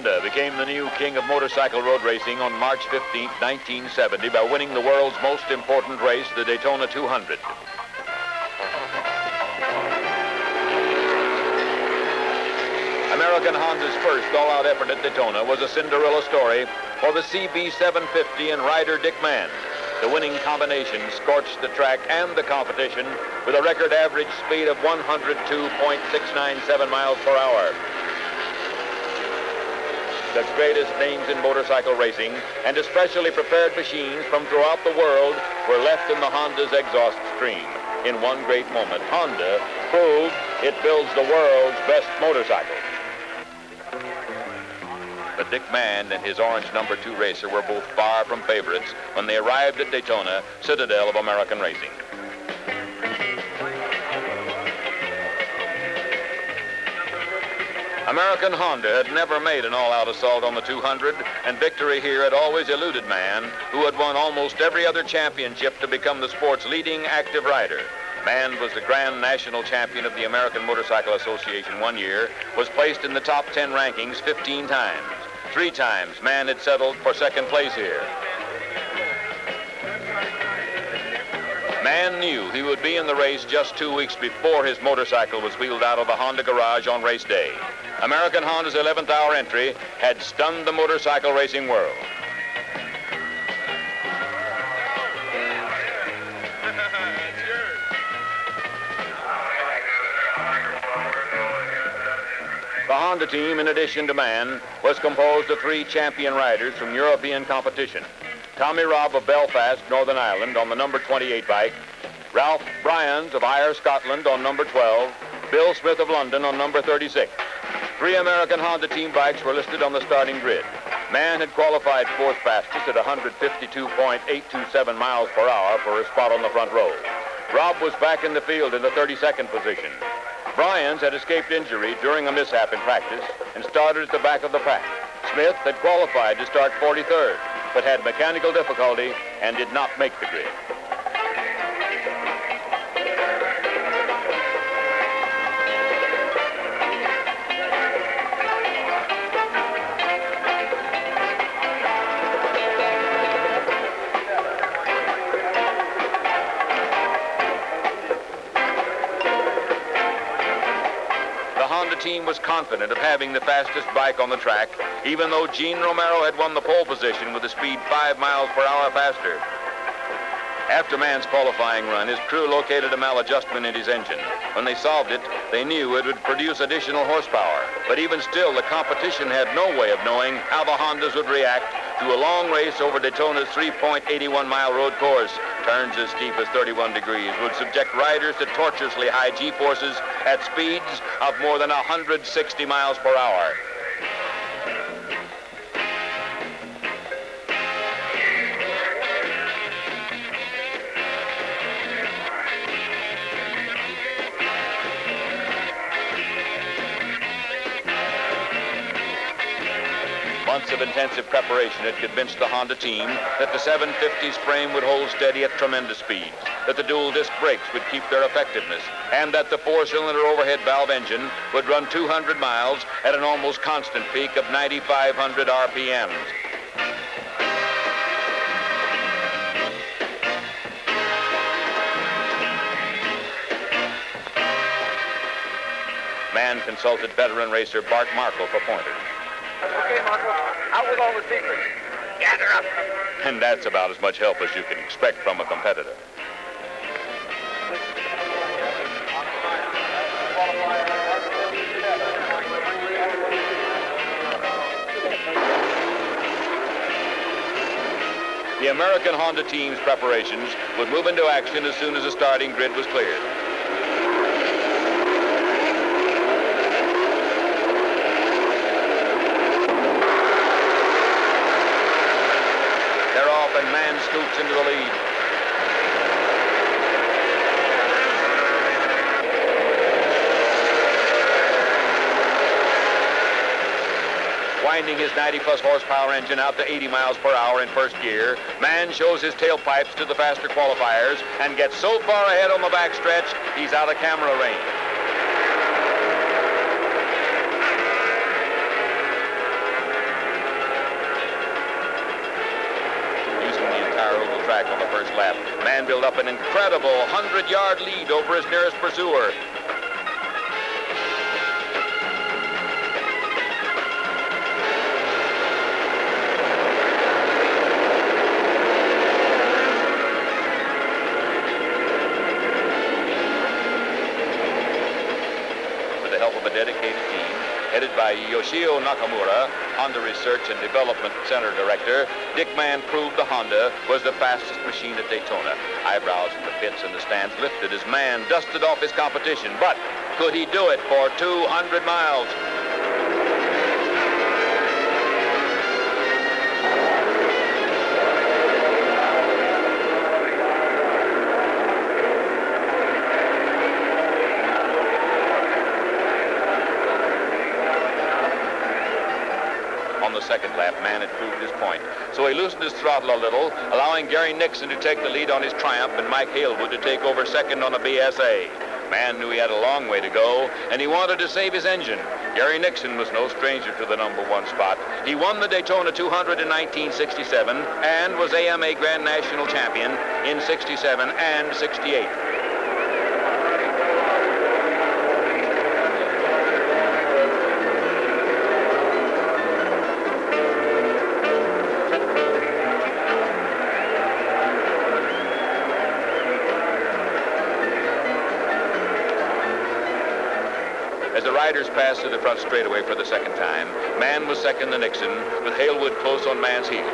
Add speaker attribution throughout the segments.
Speaker 1: Honda became the new king of motorcycle road racing on March 15, 1970 by winning the world's most important race, the Daytona 200. American Honda's first all-out effort at Daytona was a Cinderella story for the CB 750 and rider Dick Mann. The winning combination scorched the track and the competition with a record average speed of 102.697 miles per hour. The greatest names in motorcycle racing and especially prepared machines from throughout the world were left in the Honda's exhaust stream. In one great moment, Honda proved it builds the world's best motorcycle. But Dick Mann and his orange number 2 racer were both far from favorites when they arrived at Daytona, citadel of American racing. American Honda had never made an all-out assault on the 200, and victory here had always eluded Mann, who had won almost every other championship to become the sport's leading active rider. Mann was the grand national champion of the American Motorcycle Association one year, was placed in the top 10 rankings 15 times. 3 times Mann had settled for second place here. Mann knew he would be in the race just 2 weeks before his motorcycle was wheeled out of the Honda garage on race day. American Honda's 11th hour entry had stunned the motorcycle racing world. The Honda team, in addition to Mann, was composed of 3 champion riders from European competition. Tommy Robb of Belfast, Northern Ireland, on the number 28 bike. Ralph Bryans of Ayr, Scotland, on number 12. Bill Smith of London on number 36. 3 American Honda team bikes were listed on the starting grid. Mann had qualified 4th fastest at 152.827 miles per hour for a spot on the front row. Robb was back in the field in the 32nd position. Bryans had escaped injury during a mishap in practice and started at the back of the pack. Smith had qualified to start 43rd, but had mechanical difficulty and did not make the grid. The Honda team was confident of having the fastest bike on the track, even though Gene Romero had won the pole position with a speed 5 miles per hour faster. After Mann's qualifying run, his crew located a maladjustment in his engine. When they solved it, they knew it would produce additional horsepower. But even still, the competition had no way of knowing how the Hondas would react to a long race over Daytona's 3.81-mile road course. Turns as steep as 31 degrees would subject riders to tortuously high G-forces at speeds of more than 160 miles per hour. Months of intensive preparation had convinced the Honda team that the 750's frame would hold steady at tremendous speeds, that the dual disc brakes would keep their effectiveness, and that the 4-cylinder overhead valve engine would run 200 miles at an almost constant peak of 9,500 RPMs. Mann consulted veteran racer Bart Markle for pointers.
Speaker 2: Okay, Marco, out with all the secrets. Gather up.
Speaker 1: And that's about as much help as you can expect from a competitor. The American Honda team's preparations would move into action as soon as the starting grid was cleared. And Mann scoots into the lead. Winding his 90-plus horsepower engine out to 80 miles per hour in first gear, Mann shows his tailpipes to the faster qualifiers and gets so far ahead on the backstretch, he's out of camera range. track on the first lap. Mann built up an incredible 100-yard lead over his nearest pursuer. With the help of a dedicated team, headed by Yoshio Nakamura, Honda Research and Development Center Director, Dick Mann proved the Honda was the fastest machine at Daytona. Eyebrows in the pits and the stands lifted as Mann dusted off his competition. But could he do it for 200 miles? Second lap, Mann had proved his point. So he loosened his throttle a little, allowing Gary Nixon to take the lead on his Triumph and Mike Halewood to take over second on a BSA. Mann knew he had a long way to go, and he wanted to save his engine. Gary Nixon was no stranger to the number one spot. He won the Daytona 200 in 1967 and was AMA Grand National Champion in 67 and 68. As the riders passed to the front straightaway for the second time, Mann was second to Nixon, with Halewood close on Mann's heels.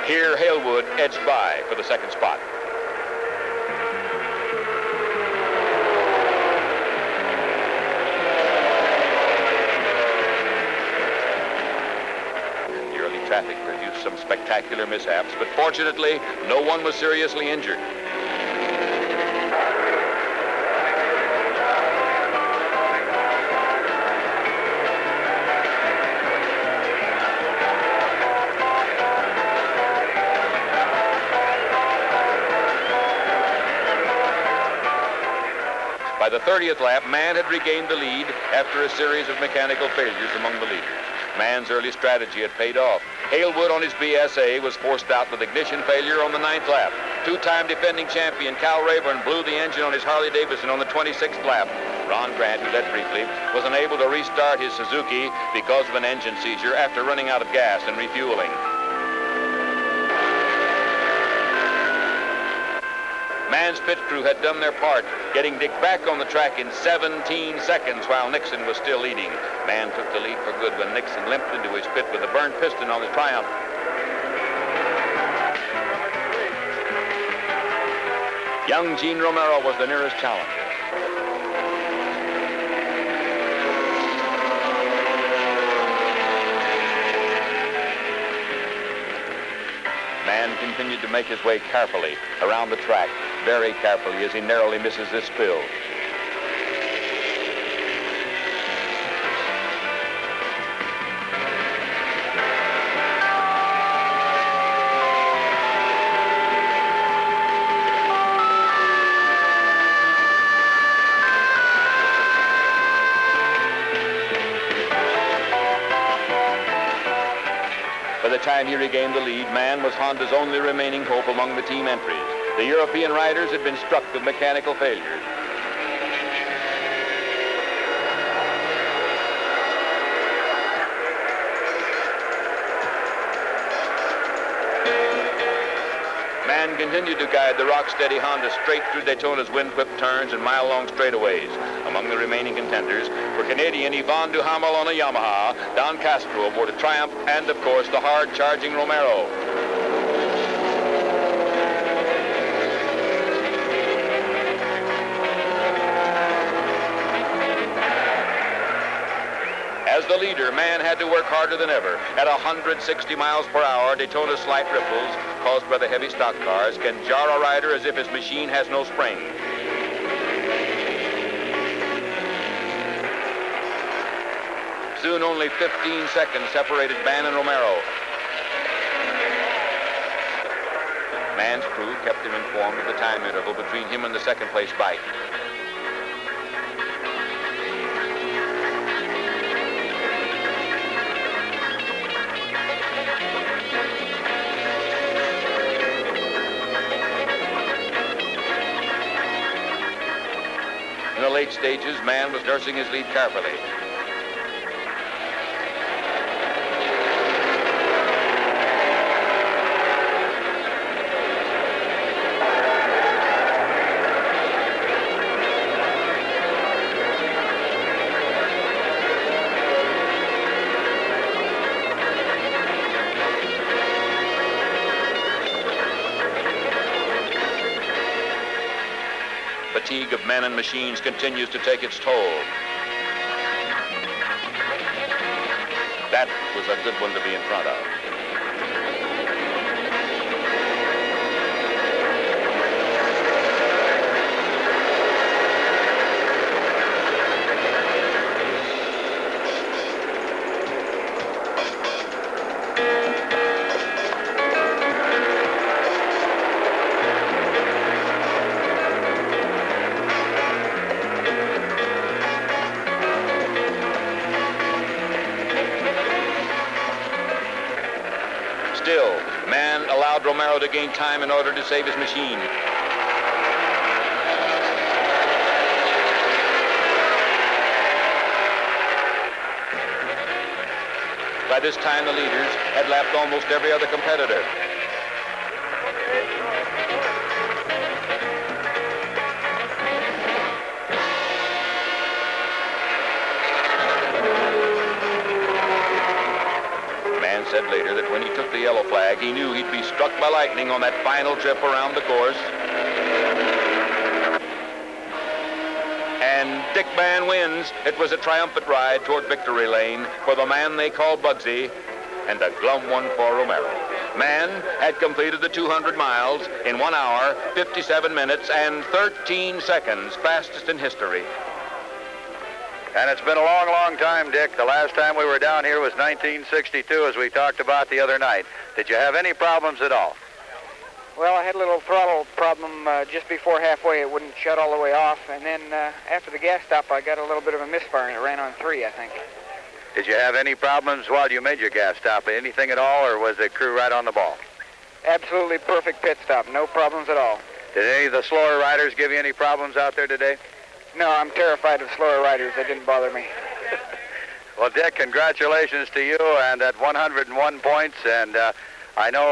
Speaker 1: Here, Halewood edged by for the second spot. Traffic produced some spectacular mishaps, but fortunately, no one was seriously injured. By the 30th lap, Mann had regained the lead after a series of mechanical failures among the leaders. Mann's early strategy had paid off. Halewood on his BSA was forced out with ignition failure on the 9th lap. Two-time defending champion Cal Rayburn blew the engine on his Harley Davidson on the 26th lap. Ron Grant, who led briefly, was unable to restart his Suzuki because of an engine seizure after running out of gas and refueling. Mann's pit crew had done their part, getting Dick back on the track in 17 seconds while Nixon was still leading. Mann took the lead for good when Nixon limped into his pit with a burned piston on the Triumph. Young Gene Romero was the nearest challenger. Mann continued to make his way carefully around the track, very carefully as he narrowly misses this spill. By the time he regained the lead, Mann was Honda's only remaining hope among the team entries. The European riders had been struck with mechanical failures. Mann continued to guide the rock-steady Honda straight through Daytona's wind-whipped turns and mile-long straightaways. Among the remaining contenders were Canadian Yvon Duhamel on a Yamaha, Don Castro aboard a Triumph, and, of course, the hard-charging Romero. As the leader, Mann had to work harder than ever. At 160 miles per hour, Daytona's slight ripples, caused by the heavy stock cars, can jar a rider as if his machine has no spring. Soon, only 15 seconds separated Mann and Romero. Mann's crew kept him informed of the time interval between him and the second-place bike. In the late stages, Mann was nursing his lead carefully. Fatigue of men and machines continues to take its toll. That was a good one to be in front of. Still, Mann allowed Romero to gain time in order to save his machine. By this time, the leaders had lapped almost every other competitor. Mann said later that when he took the yellow flag, he knew he'd be struck by lightning on that final trip around the course. And Dick Mann wins. It was a triumphant ride toward victory lane for the man they call Bugsy, and a glum one for Romero. Mann had completed the 200 miles in 1 hour, 57 minutes, and 13 seconds, fastest in history.
Speaker 3: And it's been a long, long time, Dick. The last time we were down here was 1962, as we talked about the other night. Did you have any problems at all?
Speaker 2: Well, I had a little throttle problem just before halfway. It wouldn't shut all the way off. And then after the gas stop, I got a little bit of a misfire, and it ran on 3, I think.
Speaker 3: Did you have any problems while you made your gas stop? Anything at all, or was the crew right on the ball?
Speaker 2: Absolutely perfect pit stop. No problems at all.
Speaker 3: Did any of the slower riders give you any problems out there today?
Speaker 2: No, I'm terrified of slower riders. That didn't bother me.
Speaker 3: Well, Dick, congratulations to you and at 101 points. And I know,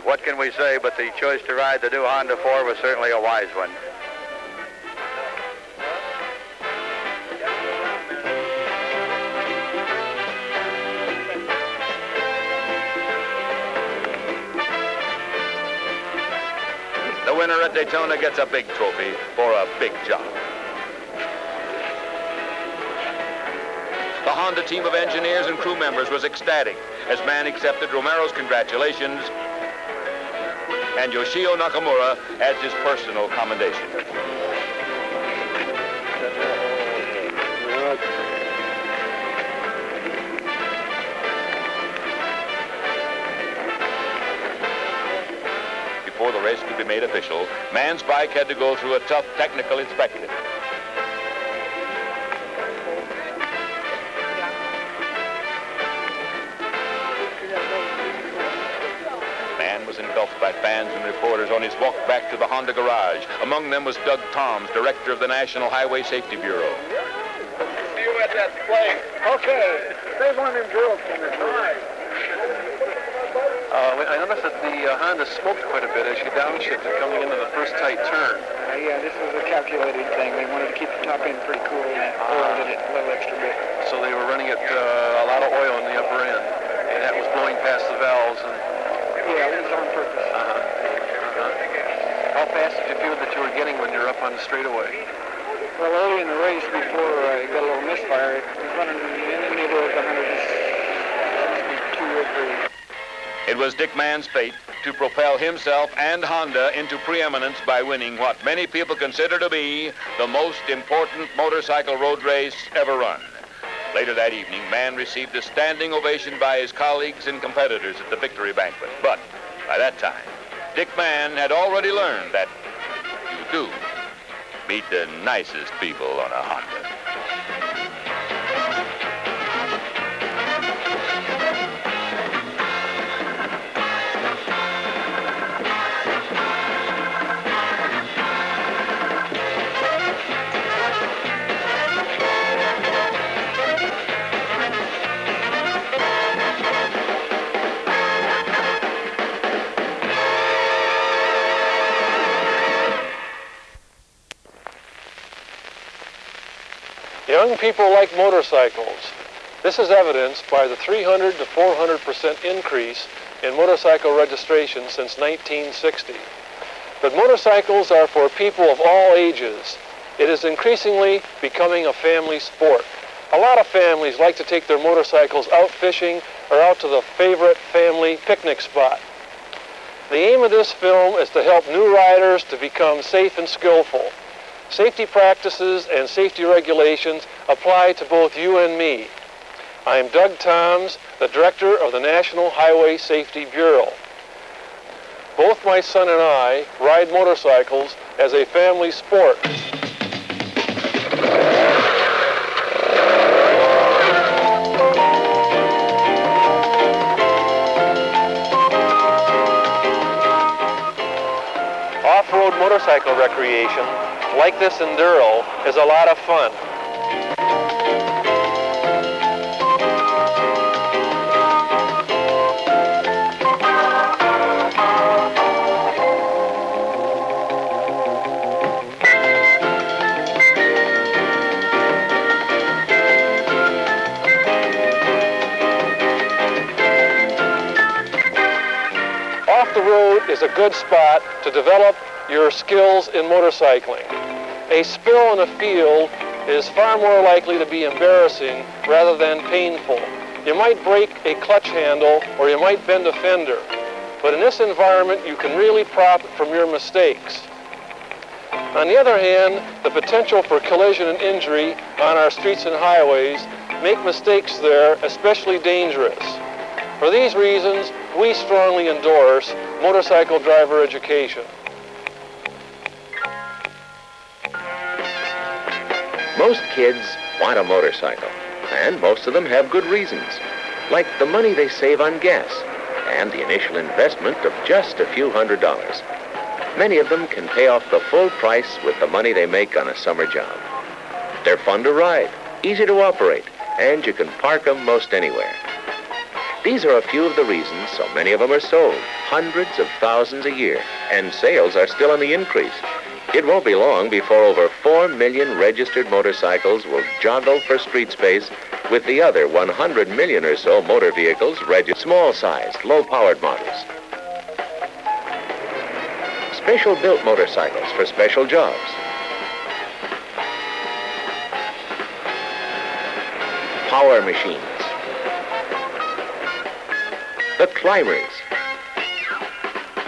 Speaker 3: what can we say, but the choice to ride the new Honda 4 was certainly a wise one.
Speaker 1: The winner at Daytona gets a big trophy for a big job. The Honda team of engineers and crew members was ecstatic as Mann accepted Romero's congratulations and Yoshio Nakamura as his personal commendation. Before the race could be made official, Mann's bike had to go through a tough technical inspection. Was engulfed by fans and reporters on his walk back to the Honda garage. Among them was Doug Toms, director of the National Highway Safety Bureau.
Speaker 2: See you at that plane. Okay. There's one of them girls from this ride.
Speaker 4: I noticed that the Honda smoked quite a bit as you downshifted coming into the first tight turn.
Speaker 2: Yeah, this was a calculated thing. They wanted to keep the top end pretty cool and oiled it a little extra bit.
Speaker 4: So they were running it a lot of oil in the upper end, and that was blowing past the valves. And
Speaker 2: yeah, it was on purpose.
Speaker 4: How fast did you feel that you were getting when you were up on the straightaway?
Speaker 2: Well, early in the race, before it got a little misfire, it was running in the neighborhood of 162 or 3.
Speaker 1: It was Dick Mann's fate to propel himself and Honda into preeminence by winning what many people consider to be the most important motorcycle road race ever run. Later that evening, Mann received a standing ovation by his colleagues and competitors at the victory banquet. But by that time, Dick Mann had already learned that you do meet the nicest people on a Honda.
Speaker 5: Young people like motorcycles. This is evidenced by the 300 to 400% increase in motorcycle registration since 1960. But motorcycles are for people of all ages. It is increasingly becoming a family sport. A lot of families like to take their motorcycles out fishing or out to the favorite family picnic spot. The aim of this film is to help new riders to become safe and skillful. Safety practices and safety regulations apply to both you and me. I am Doug Toms, the director of the National Highway Safety Bureau. Both my son and I ride motorcycles as a family sport. Off-road motorcycle recreation, like this enduro, is a lot of fun. Off the road is a good spot to develop your skills in motorcycling. A spill in a field is far more likely to be embarrassing rather than painful. You might break a clutch handle or you might bend a fender. But in this environment, you can really profit from your mistakes. On the other hand, the potential for collision and injury on our streets and highways make mistakes there especially dangerous. For these reasons, we strongly endorse motorcycle driver education.
Speaker 6: Most kids want a motorcycle, and most of them have good reasons, like the money they save on gas and the initial investment of just a few $100s. Many of them can pay off the full price with the money they make on a summer job. They're fun to ride, easy to operate, and you can park them most anywhere. These are a few of the reasons so many of them are sold, hundreds of thousands a year, and sales are still on the increase. It won't be long before over 4 million registered motorcycles will joggle for street space with the other 100 million or so motor vehicles registered small-sized, low-powered models. Special-built motorcycles for special jobs. Power machines. The climbers.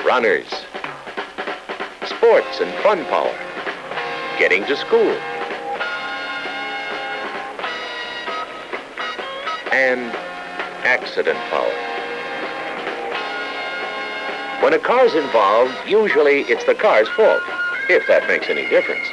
Speaker 6: Runners. Sports and fun power, getting to school, and accident power. When a car's involved, usually it's the car's fault, if that makes any difference.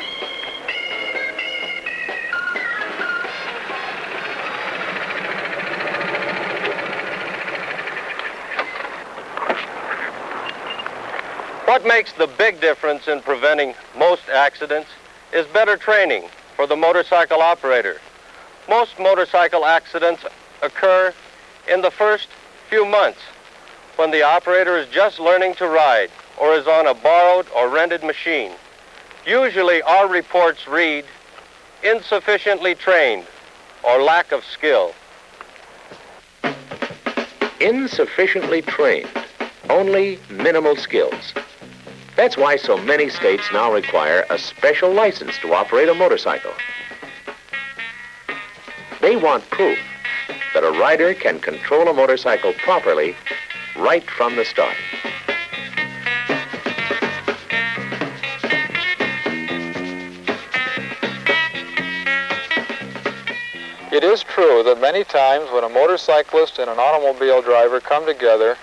Speaker 5: What makes the big difference in preventing most accidents is better training for the motorcycle operator. Most motorcycle accidents occur in the first few months when the operator is just learning to ride or is on a borrowed or rented machine. Usually our reports read, insufficiently trained or lack of skill.
Speaker 6: Insufficiently trained, only minimal skills. That's why so many states now require a special license to operate a motorcycle. They want proof that a rider can control a motorcycle properly right from the start.
Speaker 7: It is true that many times when a motorcyclist and an automobile driver come together,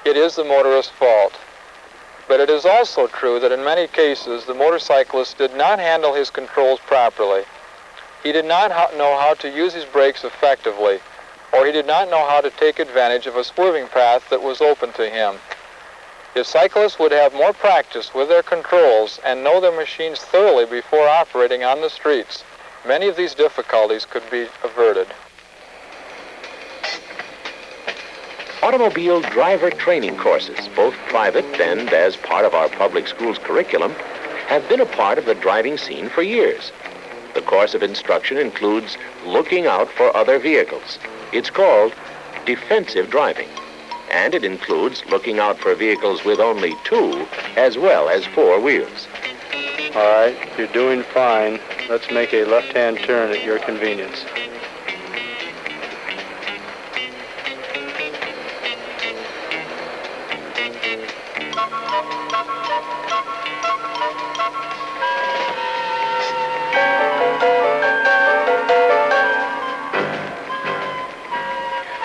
Speaker 7: it is the motorist's fault. But it is also true that in many cases the motorcyclist did not handle his controls properly. He did not know how to use his brakes effectively, or he did not know how to take advantage of a swerving path that was open to him. If cyclists would have more practice with their controls and know their machines thoroughly before operating on the streets, many of these difficulties could be averted.
Speaker 6: Automobile driver training courses, both private and as part of our public schools curriculum, have been a part of the driving scene for years. The course of instruction includes looking out for other vehicles. It's called defensive driving, and it includes looking out for vehicles with only 2 as well as 4 wheels.
Speaker 8: All right, you're doing fine. Let's make a left-hand turn at your convenience.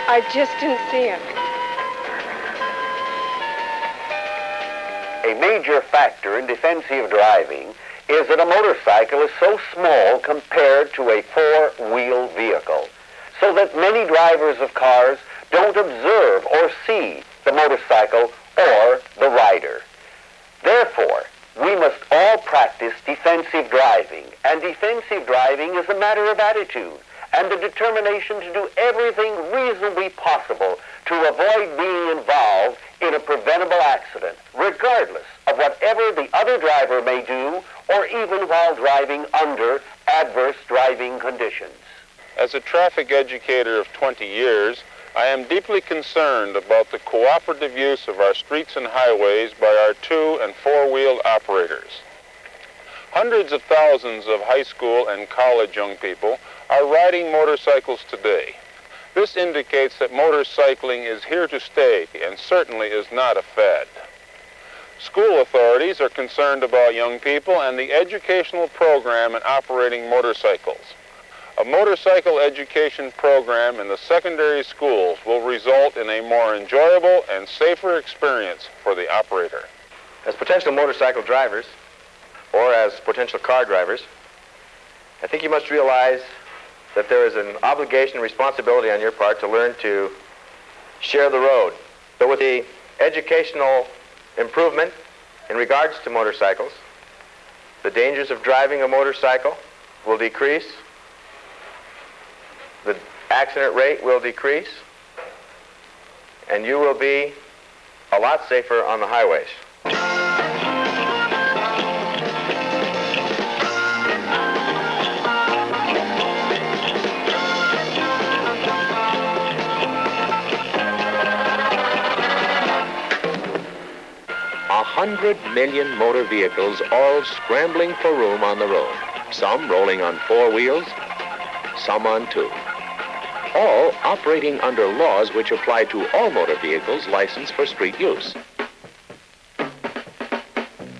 Speaker 9: I just didn't see him.
Speaker 10: A major factor in defensive driving is that a motorcycle is so small compared to a 4-wheel vehicle, so that many drivers of cars don't observe or see the motorcycle or the rider. Therefore, we must all practice defensive driving, and defensive driving is a matter of attitude and the determination to do everything reasonably possible to avoid being involved in a preventable accident, regardless of whatever the other driver may do, or even while driving under adverse driving conditions.
Speaker 11: As a traffic educator of 20 years, I am deeply concerned about the cooperative use of our streets and highways by our 2- and 4-wheeled operators. Hundreds of thousands of high school and college young people are riding motorcycles today. This indicates that motorcycling is here to stay and certainly is not a fad. School authorities are concerned about young people and the educational program in operating motorcycles. A motorcycle education program in the secondary schools will result in a more enjoyable and safer experience for the operator.
Speaker 12: As potential motorcycle drivers, or as potential car drivers, I think you must realize that there is an obligation and responsibility on your part to learn to share the road. So with the educational improvement in regards to motorcycles, the dangers of driving a motorcycle will decrease, the accident rate will decrease, and you will be a lot safer on the highways.
Speaker 6: 100 million motor vehicles all scrambling for room on the road, some rolling on 4 wheels, some on 2. All operating under laws which apply to all motor vehicles licensed for street use.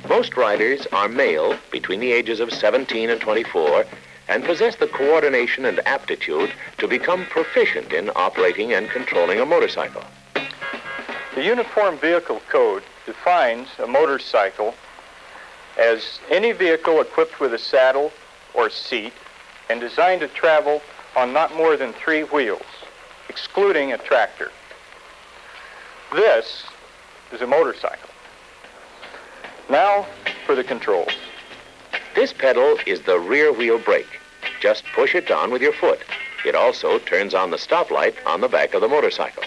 Speaker 6: Most riders are male between the ages of 17 and 24 and possess the coordination and aptitude to become proficient in operating and controlling a motorcycle.
Speaker 8: The Uniform Vehicle Code defines a motorcycle as any vehicle equipped with a saddle or seat and designed to travel on not more than 3 wheels, excluding a tractor. This is a motorcycle. Now for the controls.
Speaker 6: This pedal is the rear wheel brake. Just push it down with your foot. It also turns on the stoplight on the back of the motorcycle.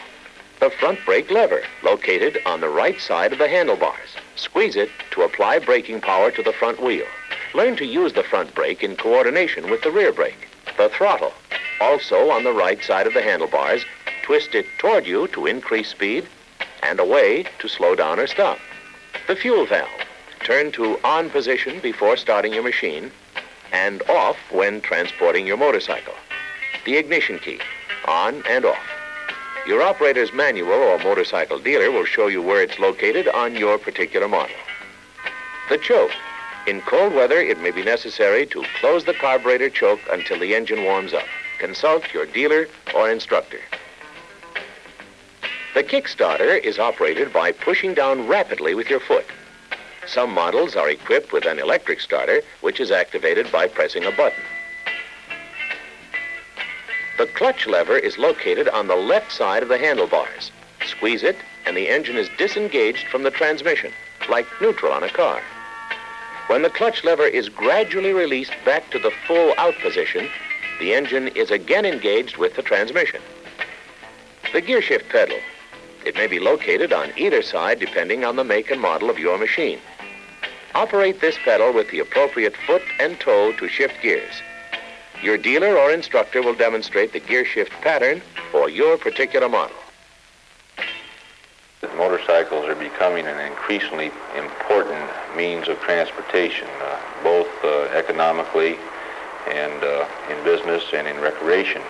Speaker 6: The front brake lever, located on the right side of the handlebars. Squeeze it to apply braking power to the front wheel. Learn to use the front brake in coordination with the rear brake. The throttle, also on the right side of the handlebars. Twist it toward you to increase speed and away to slow down or stop. The fuel valve, turn to on position before starting your machine and off when transporting your motorcycle. The ignition key, on and off. Your operator's manual or motorcycle dealer will show you where it's located on your particular model. The choke. In cold weather, it may be necessary to close the carburetor choke until the engine warms up. Consult your dealer or instructor. The kickstarter is operated by pushing down rapidly with your foot. Some models are equipped with an electric starter, which is activated by pressing a button. The clutch lever is located on the left side of the handlebars. Squeeze it, and the engine is disengaged from the transmission, like neutral on a car. When the clutch lever is gradually released back to the full out position, the engine is again engaged with the transmission. The gear shift pedal. It may be located on either side depending on the make and model of your machine. Operate this pedal with the appropriate foot and toe to shift gears. Your dealer or instructor will demonstrate the gear shift pattern for your particular model.
Speaker 11: Motorcycles are becoming an increasingly important means of transportation, both economically and in business and in recreation.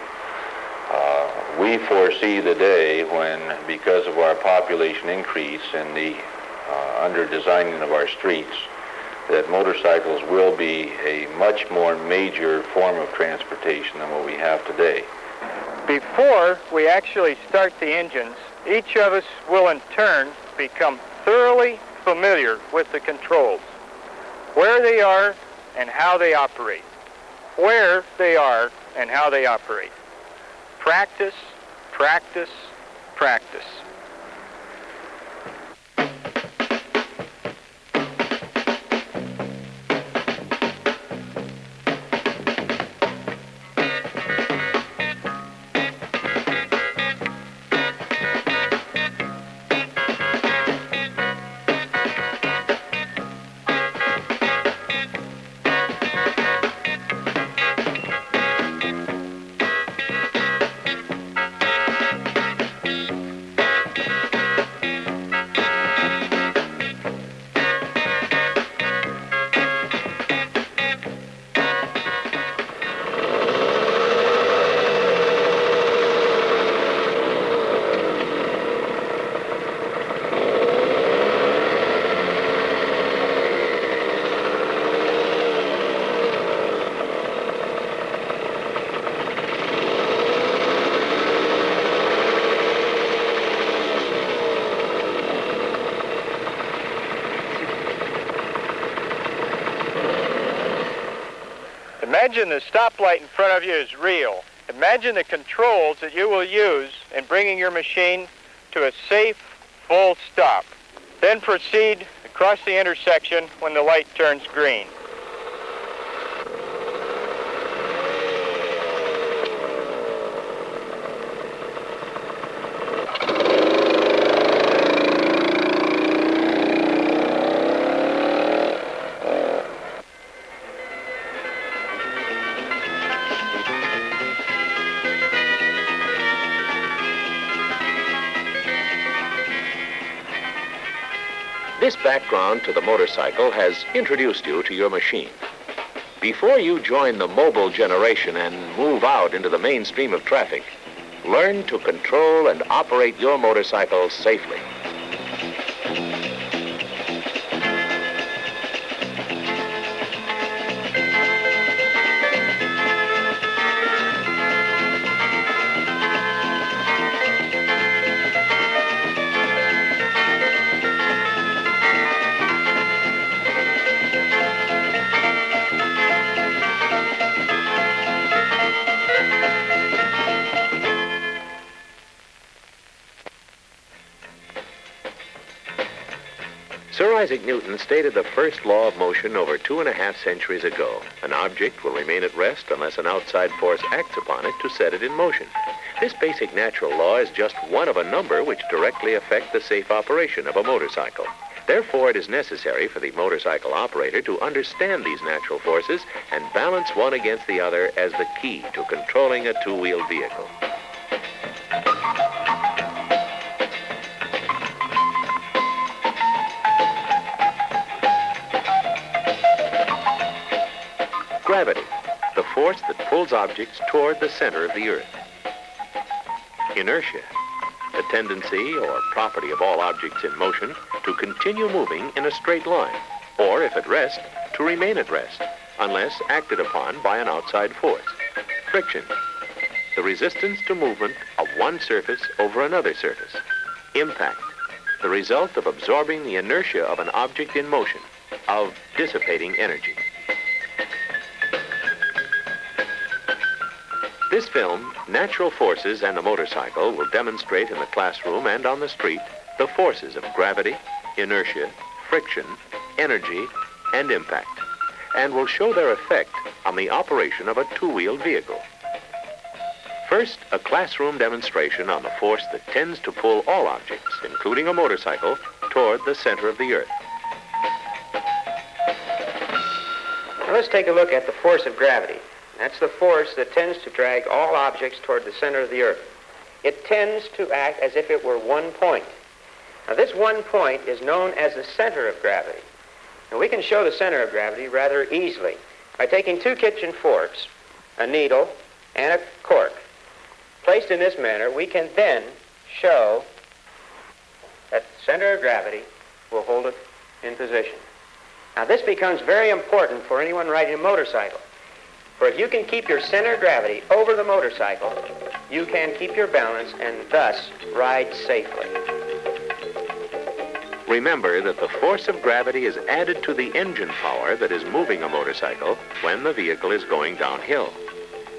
Speaker 11: We foresee the day when, because of our population increase and the under-designing of our streets, that motorcycles will be a much more major form of transportation than what we have today.
Speaker 8: Before we actually start the engines, each of us will in turn become thoroughly familiar with the controls, where they are and how they operate, where they are and how they operate. Practice, practice, practice. Imagine the stoplight in front of you is real. Imagine the controls that you will use in bringing your machine to a safe, full stop. Then proceed across the intersection when the light turns green.
Speaker 6: This background to the motorcycle has introduced you to your machine. Before you join the mobile generation and move out into the mainstream of traffic, learn to control and operate your motorcycle safely. Sir Isaac Newton stated the first law of motion over 2.5 centuries ago. An object will remain at rest unless an outside force acts upon it to set it in motion. This basic natural law is just one of a number which directly affect the safe operation of a motorcycle. Therefore, it is necessary for the motorcycle operator to understand these natural forces and balance one against the other as the key to controlling a two-wheeled vehicle. Gravity, the force that pulls objects toward the center of the earth. Inertia, the tendency or property of all objects in motion to continue moving in a straight line, or if at rest, to remain at rest, unless acted upon by an outside force. Friction, the resistance to movement of one surface over another surface. Impact, the result of absorbing the inertia of an object in motion, of dissipating energy. This film, Natural Forces and a Motorcycle, will demonstrate in the classroom and on the street the forces of gravity, inertia, friction, energy, and impact, and will show their effect on the operation of a two-wheeled vehicle. First, a classroom demonstration on the force that tends to pull all objects, including a motorcycle, toward the center of the earth.
Speaker 13: Now let's take a look at the force of gravity. That's the force that tends to drag all objects toward the center of the earth. It tends to act as if it were one point. Now this one point is known as the center of gravity. Now we can show the center of gravity rather easily by taking two kitchen forks, a needle, and a cork. Placed in this manner, we can then show that the center of gravity will hold it in position. Now this becomes very important for anyone riding a motorcycle. For if you can keep your center of gravity over the motorcycle, you can keep your balance and thus ride safely.
Speaker 6: Remember that the force of gravity is added to the engine power that is moving a motorcycle when the vehicle is going downhill.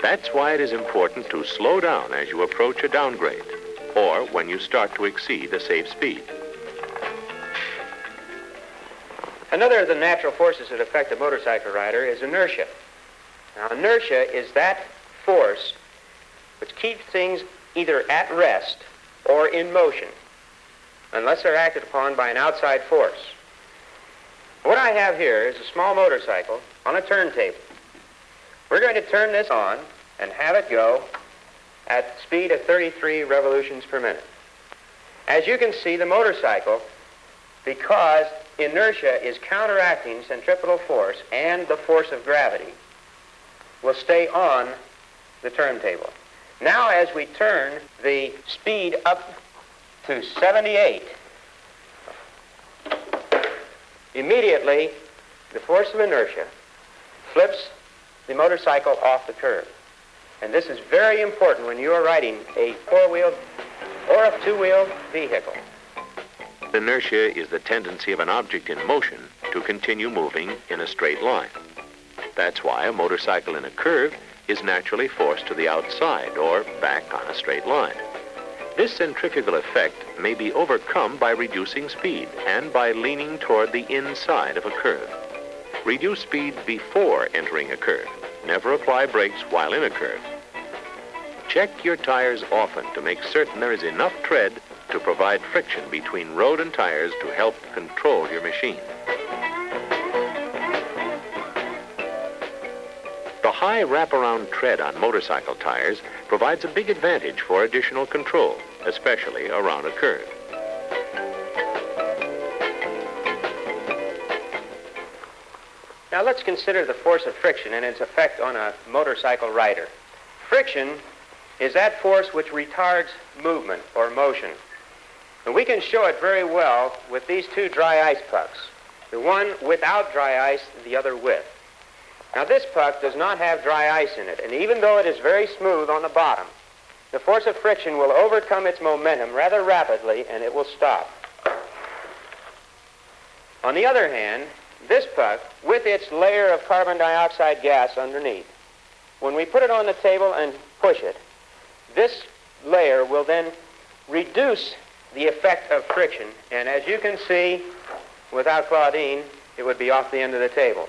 Speaker 6: That's why it is important to slow down as you approach a downgrade, or when you start to exceed a safe speed.
Speaker 13: Another of the natural forces that affect a motorcycle rider is inertia. Now, inertia is that force which keeps things either at rest or in motion, unless they're acted upon by an outside force. What I have here is a small motorcycle on a turntable. We're going to turn this on and have it go at the speed of 33 revolutions per minute. As you can see, the motorcycle, because inertia is counteracting centripetal force and the force of gravity, will stay on the turntable. Now as we turn the speed up to 78, immediately the force of inertia flips the motorcycle off the curb. And this is very important when you are riding a four-wheeled or a two-wheeled vehicle.
Speaker 6: Inertia is the tendency of an object in motion to continue moving in a straight line. That's why a motorcycle in a curve is naturally forced to the outside or back on a straight line. This centrifugal effect may be overcome by reducing speed and by leaning toward the inside of a curve. Reduce speed before entering a curve. Never apply brakes while in a curve. Check your tires often to make certain there is enough tread to provide friction between road and tires to help control your machine. The high wraparound tread on motorcycle tires provides a big advantage for additional control, especially around a curve.
Speaker 13: Now let's consider the force of friction and its effect on a motorcycle rider. Friction is that force which retards movement or motion. And we can show it very well with these two dry ice pucks. The one without dry ice, the other with. Now this puck does not have dry ice in it, and even though it is very smooth on the bottom, the force of friction will overcome its momentum rather rapidly and it will stop. On the other hand, this puck, with its layer of carbon dioxide gas underneath, when we put it on the table and push it, this layer will then reduce the effect of friction, and as you can see, without Claudine, it would be off the end of the table.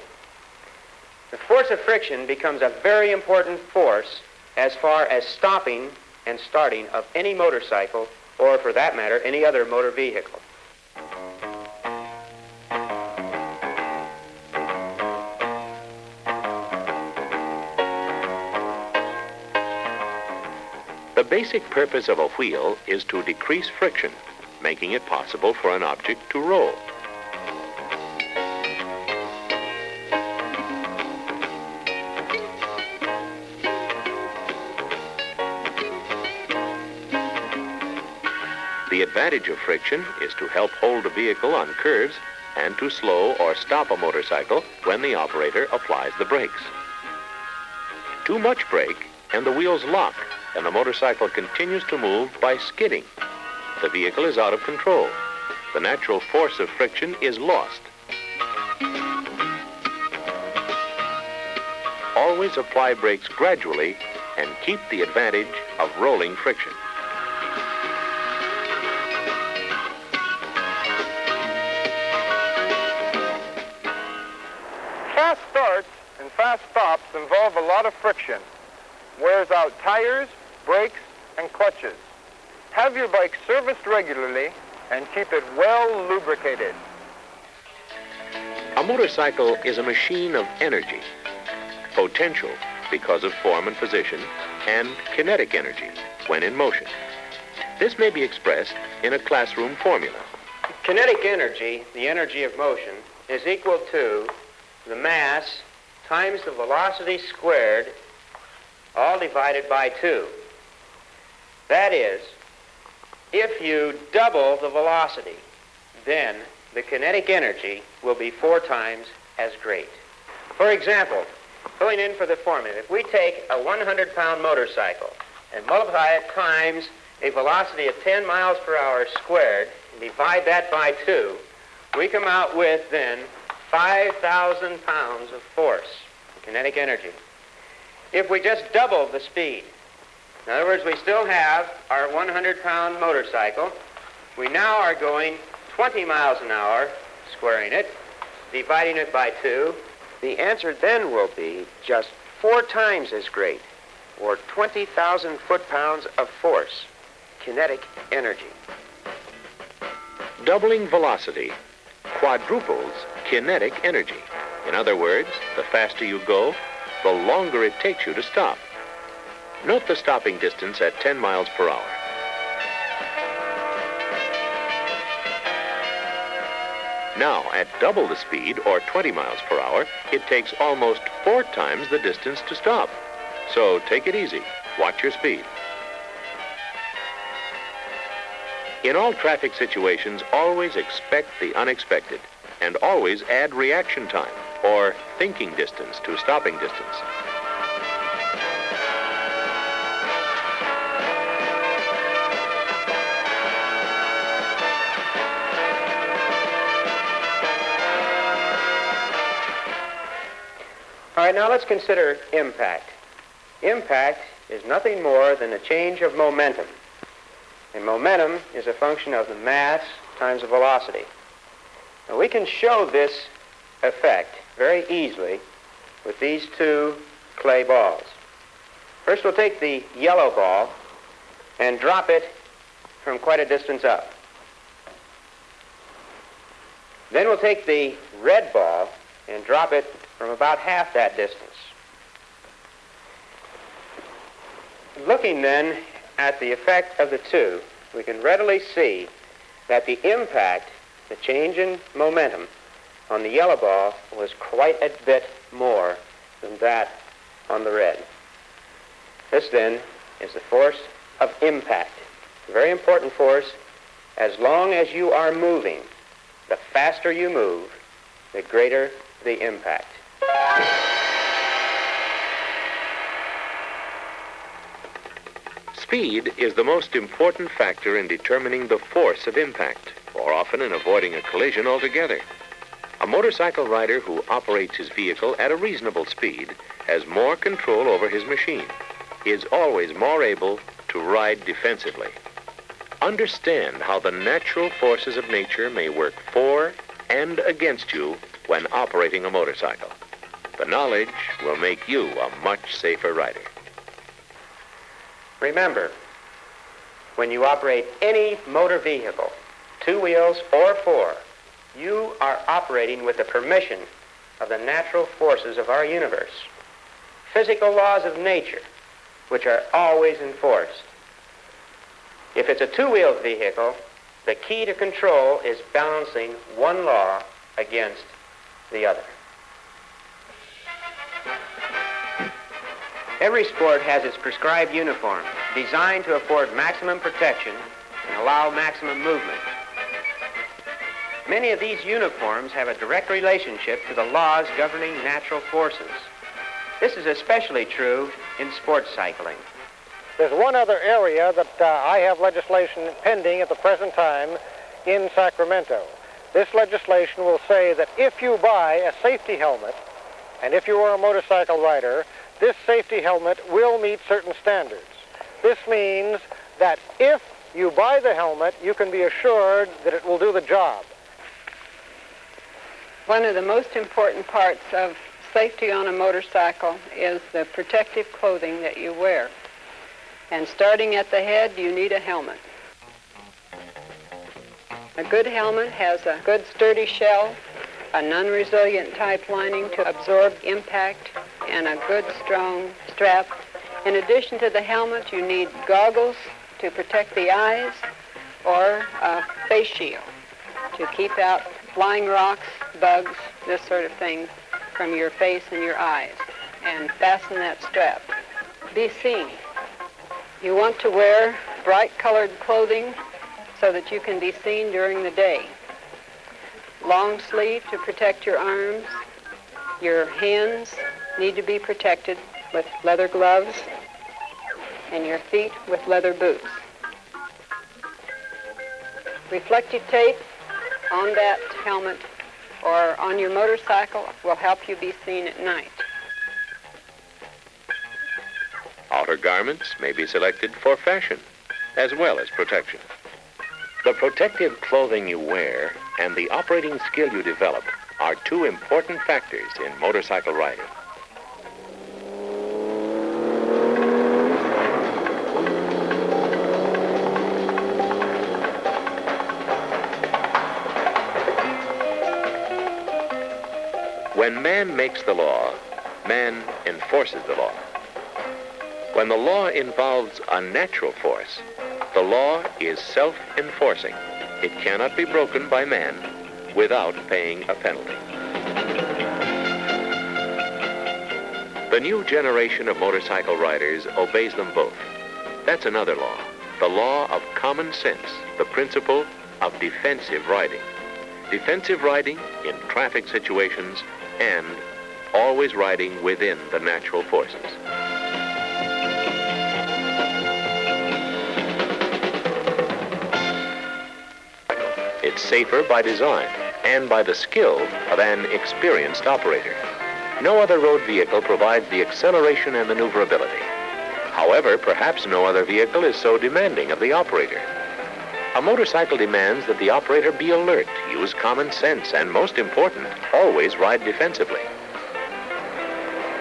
Speaker 13: The force of friction becomes a very important force as far as stopping and starting of any motorcycle, or for that matter, any other motor vehicle.
Speaker 6: The basic purpose of a wheel is to decrease friction, making it possible for an object to roll. The advantage of friction is to help hold a vehicle on curves and to slow or stop a motorcycle when the operator applies the brakes. Too much brake and the wheels lock, and the motorcycle continues to move by skidding. The vehicle is out of control. the natural force of friction is lost. Always apply brakes gradually and keep the advantage of rolling friction.
Speaker 14: Fast starts and fast stops involve a lot of friction. Wears out tires, brakes, and clutches. Have your bike serviced regularly and keep it well lubricated.
Speaker 6: A motorcycle is a machine of energy, potential because of form and position, and kinetic energy when in motion. This may be expressed in a classroom formula.
Speaker 13: Kinetic energy, the energy of motion, is equal to the mass times the velocity squared, all divided by 2. That is, if you double the velocity, then the kinetic energy will be 4 times as great. For example, going in for the formula, if we take a 100-pound motorcycle and multiply it times a velocity of 10 miles per hour squared and divide that by 2, we come out with then 5,000 pounds of force, kinetic energy. If we just double the speed, in other words, we still have our 100-pound motorcycle, we now are going 20 miles an hour, squaring it, dividing it by 2, the answer then will be just 4 times as great, or 20,000 foot-pounds of force, kinetic energy.
Speaker 6: Doubling velocity quadruples kinetic energy. In other words, the faster you go, the longer it takes you to stop. Note the stopping distance at 10 miles per hour. Now, at double the speed, or 20 miles per hour, it takes almost 4 times the distance to stop. So take it easy. Watch your speed. In all traffic situations, always expect the unexpected, and always add reaction time, or thinking distance, to stopping distance.
Speaker 13: All right, now let's consider impact. Impact is nothing more than a change of momentum. And momentum is a function of the mass times the velocity. Now we can show this effect very easily with these 2 clay balls. First we'll take the yellow ball and drop it from quite a distance up. Then we'll take the red ball and drop it from about half that distance. Looking then at the effect of the 2, we can readily see that the impact, the change in momentum on the yellow ball, was quite a bit more than that on the red. This then is the force of impact. A very important force. As long as you are moving, the faster you move, the greater the impact.
Speaker 6: Speed is the most important factor in determining the force of impact, or often in avoiding a collision altogether. A motorcycle rider who operates his vehicle at a reasonable speed has more control over his machine. He is always more able to ride defensively. Understand how the natural forces of nature may work for and against you when operating a motorcycle. The knowledge will make you a much safer rider.
Speaker 13: Remember, when you operate any motor vehicle, 2 wheels or 4, you are operating with the permission of the natural forces of our universe, physical laws of nature, which are always enforced. If it's a 2-wheeled vehicle, the key to control is balancing one law against the other. Every sport has its prescribed uniform, designed to afford maximum protection and allow maximum movement. Many of these uniforms have a direct relationship to the laws governing natural forces. This is especially true in sports cycling.
Speaker 15: There's one other area that I have legislation pending at the present time in Sacramento. This legislation will say that if you buy a safety helmet, and if you are a motorcycle rider, this safety helmet will meet certain standards. This means that if you buy the helmet, you can be assured that it will do the job.
Speaker 16: One of the most important parts of safety on a motorcycle is the protective clothing that you wear. And starting at the head, you need a helmet. A good helmet has a good sturdy shell, a non-resilient type lining to absorb impact, and a good strong strap. In addition to the helmet, you need goggles to protect the eyes or a face shield to keep out flying rocks, bugs, this sort of thing from your face and your eyes, and fasten that strap. Be seen. You want to wear bright colored clothing so that you can be seen during the day. Long sleeve to protect your arms. Your hands need to be protected with leather gloves, and your feet with leather boots. Reflective tape on that helmet or on your motorcycle will help you be seen at night.
Speaker 6: Outer garments may be selected for fashion as well as protection. The protective clothing you wear and the operating skill you develop are two important factors in motorcycle riding. When man makes the law, man enforces the law. When the law involves a natural force, the law is self-enforcing. It cannot be broken by man without paying a penalty. The new generation of motorcycle riders obeys them both. That's another law, the law of common sense, the principle of defensive riding. Defensive riding in traffic situations and always riding within the natural forces. It's safer by design and by the skill of an experienced operator. No other road vehicle provides the acceleration and maneuverability. However, perhaps no other vehicle is so demanding of the operator. A motorcycle demands that the operator be alert, use common sense, and most important, always ride defensively.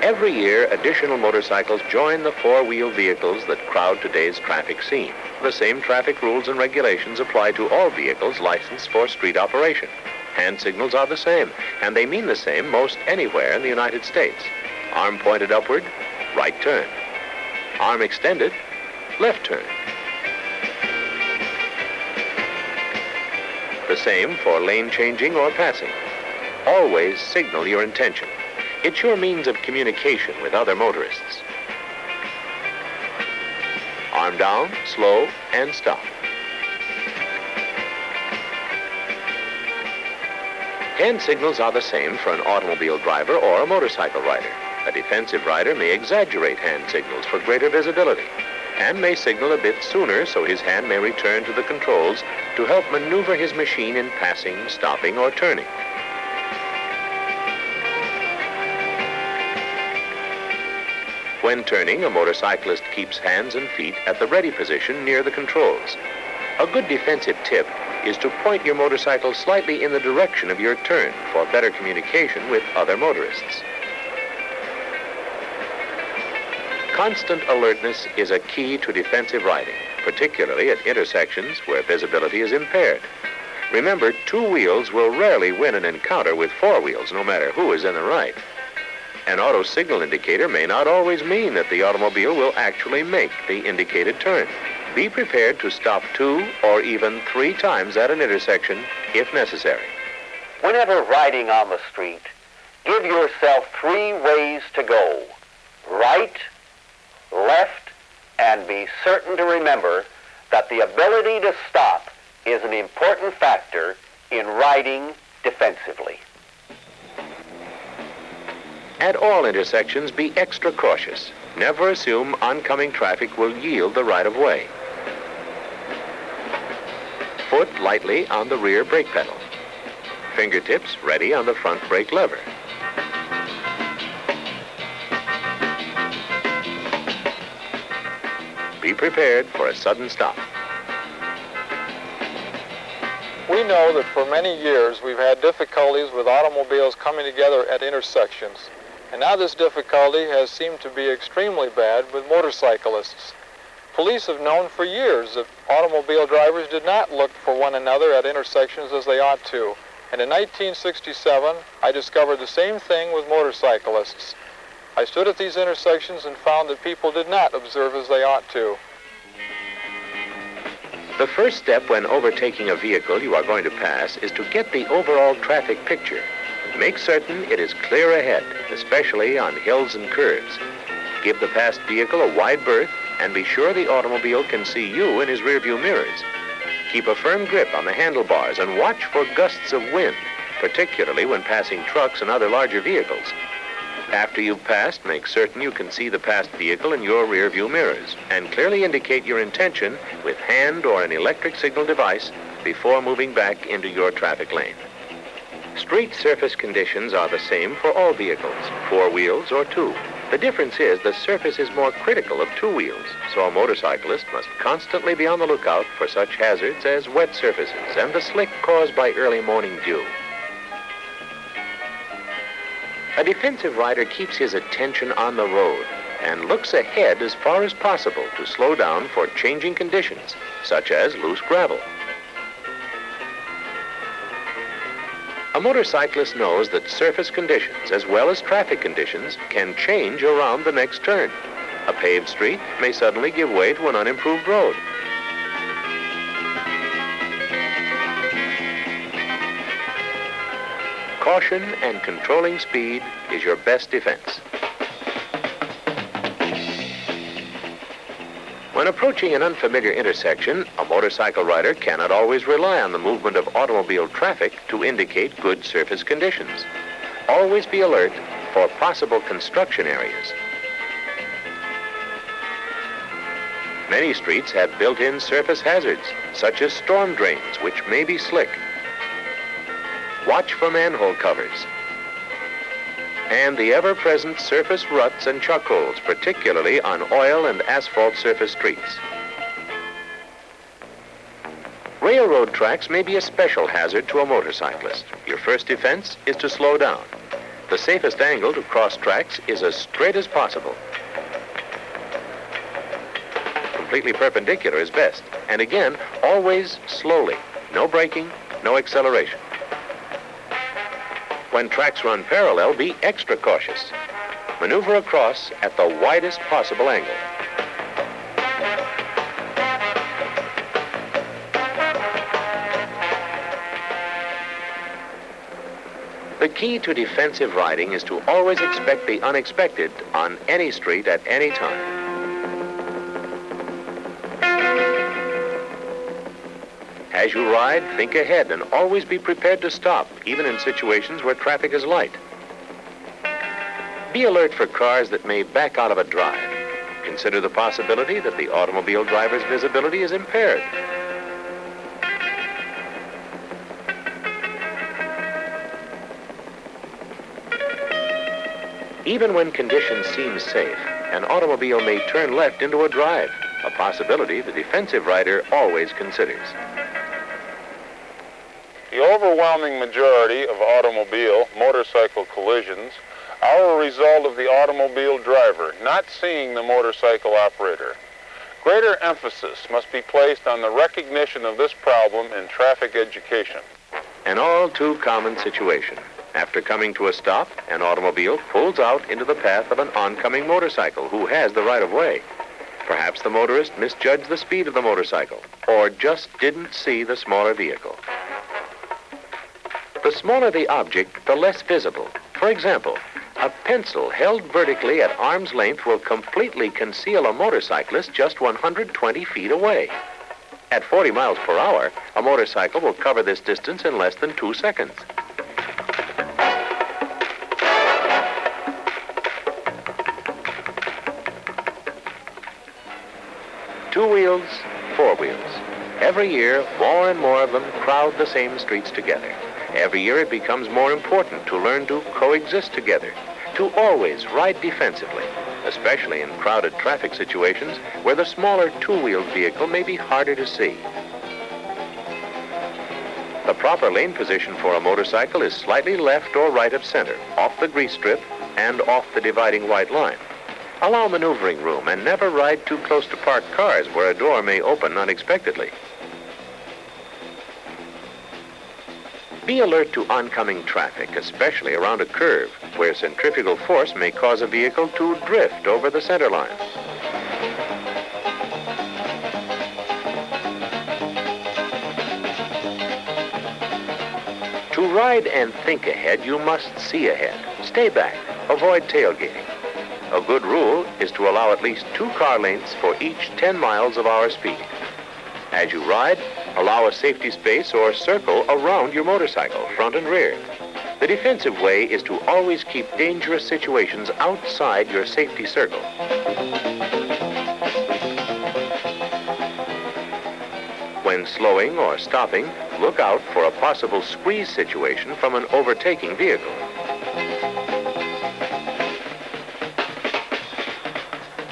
Speaker 6: Every year, additional motorcycles join the four-wheel vehicles that crowd today's traffic scene. The same traffic rules and regulations apply to all vehicles licensed for street operation. Hand signals are the same, and they mean the same most anywhere in the United States. Arm pointed upward, right turn. Arm extended, left turn. The same for lane changing or passing. Always signal your intention. It's your means of communication with other motorists. Arm down, slow, and stop. Hand signals are the same for an automobile driver or a motorcycle rider. A defensive rider may exaggerate hand signals for greater visibility and may signal a bit sooner so his hand may return to the controls to help maneuver his machine in passing, stopping, or turning. When turning, a motorcyclist keeps hands and feet at the ready position near the controls. A good defensive tip is to point your motorcycle slightly in the direction of your turn for better communication with other motorists. Constant alertness is a key to defensive riding, particularly at intersections where visibility is impaired. Remember, two wheels will rarely win an encounter with four wheels, no matter who is in the right. An auto signal indicator may not always mean that the automobile will actually make the indicated turn. Be prepared to stop 2 or even 3 times at an intersection if necessary.
Speaker 10: Whenever riding on the street, give yourself 3 ways to go: right, left, and be certain to remember that the ability to stop is an important factor in riding defensively.
Speaker 6: At all intersections, be extra cautious. Never assume oncoming traffic will yield the right of way. Foot lightly on the rear brake pedal. Fingertips ready on the front brake lever. Be prepared for a sudden stop.
Speaker 7: We know that for many years we've had difficulties with automobiles coming together at intersections. And now this difficulty has seemed to be extremely bad with motorcyclists. Police have known for years that automobile drivers did not look for one another at intersections as they ought to. And in 1967, I discovered the same thing with motorcyclists. I stood at these intersections and found that people did not observe as they ought to.
Speaker 6: The first step when overtaking a vehicle you are going to pass is to get the overall traffic picture. Make certain it is clear ahead, especially on hills and curves. Give the passed vehicle a wide berth and be sure the automobile can see you in his rearview mirrors. Keep a firm grip on the handlebars and watch for gusts of wind, particularly when passing trucks and other larger vehicles. After you've passed, make certain you can see the passed vehicle in your rearview mirrors and clearly indicate your intention with hand or an electric signal device before moving back into your traffic lane. Street surface conditions are the same for all vehicles, 4 wheels or 2. The difference is the surface is more critical of 2 wheels, so a motorcyclist must constantly be on the lookout for such hazards as wet surfaces and the slick caused by early morning dew. A defensive rider keeps his attention on the road and looks ahead as far as possible to slow down for changing conditions, such as loose gravel. A motorcyclist knows that surface conditions, as well as traffic conditions, can change around the next turn. A paved street may suddenly give way to an unimproved road. Caution and controlling speed is your best defense. When approaching an unfamiliar intersection, a motorcycle rider cannot always rely on the movement of automobile traffic to indicate good surface conditions. Always be alert for possible construction areas. Many streets have built-in surface hazards, such as storm drains, which may be slick. Watch for manhole covers and the ever-present surface ruts and chuck holes, particularly on oil and asphalt surface streets. Railroad tracks may be a special hazard to a motorcyclist. Your first defense is to slow down. The safest angle to cross tracks is as straight as possible. Completely perpendicular is best. And again, always slowly. No braking, no acceleration. When tracks run parallel, be extra cautious. Maneuver across at the widest possible angle. The key to defensive riding is to always expect the unexpected on any street at any time. As you ride, think ahead and always be prepared to stop, even in situations where traffic is light. Be alert for cars that may back out of a drive. Consider the possibility that the automobile driver's visibility is impaired. Even when conditions seem safe, an automobile may turn left into a drive, a possibility the defensive rider always considers.
Speaker 11: The overwhelming majority of motorcycle collisions are a result of the automobile driver not seeing the motorcycle operator. Greater emphasis must be placed on the recognition of this problem in traffic education.
Speaker 6: An all too common situation. After coming to a stop, an automobile pulls out into the path of an oncoming motorcycle who has the right of way. Perhaps the motorist misjudged the speed of the motorcycle or just didn't see the smaller vehicle. The smaller the object, the less visible. For example, a pencil held vertically at arm's length will completely conceal a motorcyclist just 120 feet away. At 40 miles per hour, a motorcycle will cover this distance in less than 2 seconds. Two wheels, 4 wheels. Every year, more and more of them crowd the same streets together. Every year it becomes more important to learn to coexist together, to always ride defensively, especially in crowded traffic situations where the smaller two-wheeled vehicle may be harder to see. The proper lane position for a motorcycle is slightly left or right of center, off the grease strip and off the dividing white line. Allow maneuvering room and never ride too close to parked cars where a door may open unexpectedly. Be alert to oncoming traffic, especially around a curve where centrifugal force may cause a vehicle to drift over the center line. To ride and think ahead, you must see ahead. Stay back. Avoid tailgating. A good rule is to allow at least 2 car lengths for each 10 miles of hour speed. As you ride, allow a safety space or circle around your motorcycle, front and rear. The defensive way is to always keep dangerous situations outside your safety circle. When slowing or stopping, look out for a possible squeeze situation from an overtaking vehicle.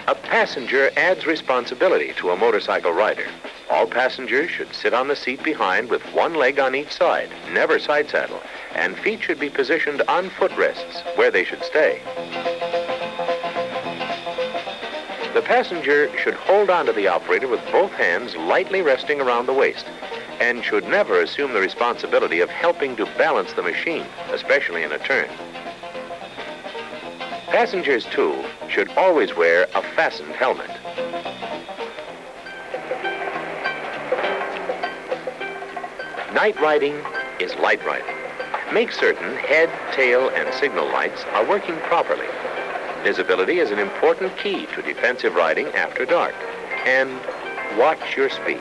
Speaker 6: A passenger adds responsibility to a motorcycle rider. All passengers should sit on the seat behind with one leg on each side, never side saddle, and feet should be positioned on footrests where they should stay. The passenger should hold on to the operator with both hands lightly resting around the waist and should never assume the responsibility of helping to balance the machine, especially in a turn. Passengers, too, should always wear a fastened helmet. Night riding is light riding. Make certain head, tail, and signal lights are working properly. Visibility is an important key to defensive riding after dark. And watch your speed.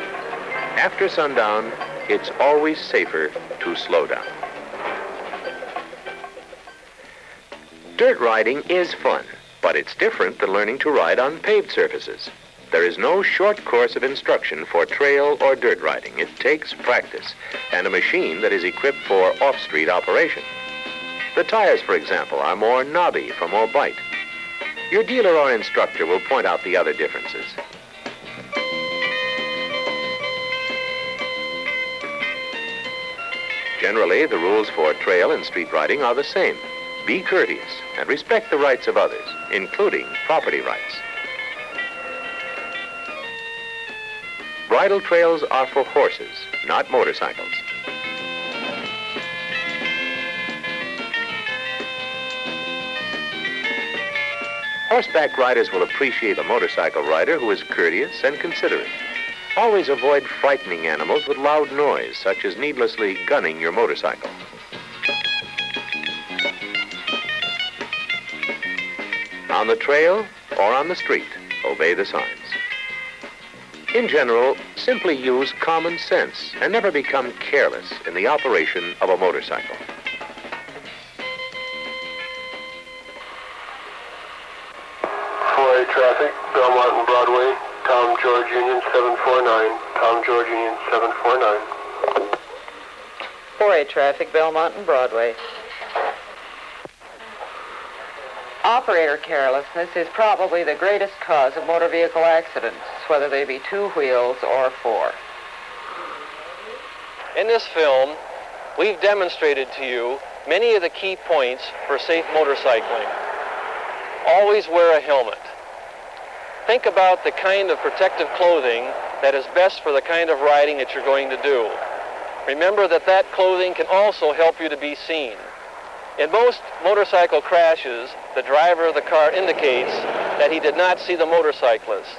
Speaker 6: After sundown, it's always safer to slow down. Dirt riding is fun, but it's different than learning to ride on paved surfaces. There is no short course of instruction for trail or dirt riding. It takes practice and a machine that is equipped for off-street operation. The tires, for example, are more knobby for more bite. Your dealer or instructor will point out the other differences. Generally, the rules for trail and street riding are the same. Be courteous and respect the rights of others, including property rights. Bridle trails are for horses, not motorcycles. Horseback riders will appreciate a motorcycle rider who is courteous and considerate. Always avoid frightening animals with loud noise, such as needlessly gunning your motorcycle. On the trail or on the street, obey the signs. In general, simply use common sense and never become careless in the operation of a motorcycle.
Speaker 17: Traffic, Belmont and Broadway, Tom George Union 749, Tom George Union 749.
Speaker 18: 4A traffic, Belmont and Broadway. Operator carelessness is probably the greatest cause of motor vehicle accidents, whether they be 2 wheels or 4.
Speaker 5: In this film, we've demonstrated to you many of the key points for safe motorcycling. Always wear a helmet. Think about the kind of protective clothing that is best for the kind of riding that you're going to do. Remember that that clothing can also help you to be seen. In most motorcycle crashes, the driver of the car indicates that he did not see the motorcyclist.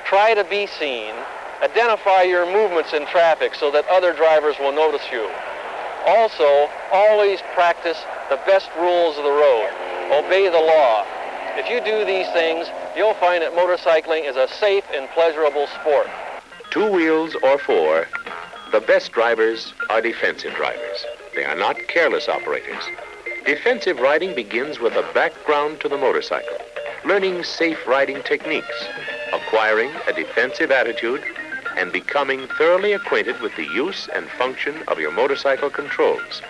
Speaker 5: Try to be seen. Identify your movements in traffic so that other drivers will notice you. Also, always practice the best rules of the road. Obey the law. If you do these things, you'll find that motorcycling is a safe and pleasurable sport.
Speaker 6: 2 wheels or 4, the best drivers are defensive drivers. They are not careless operators. Defensive riding begins with a background to the motorcycle, learning safe riding techniques, acquiring a defensive attitude, and becoming thoroughly acquainted with the use and function of your motorcycle controls.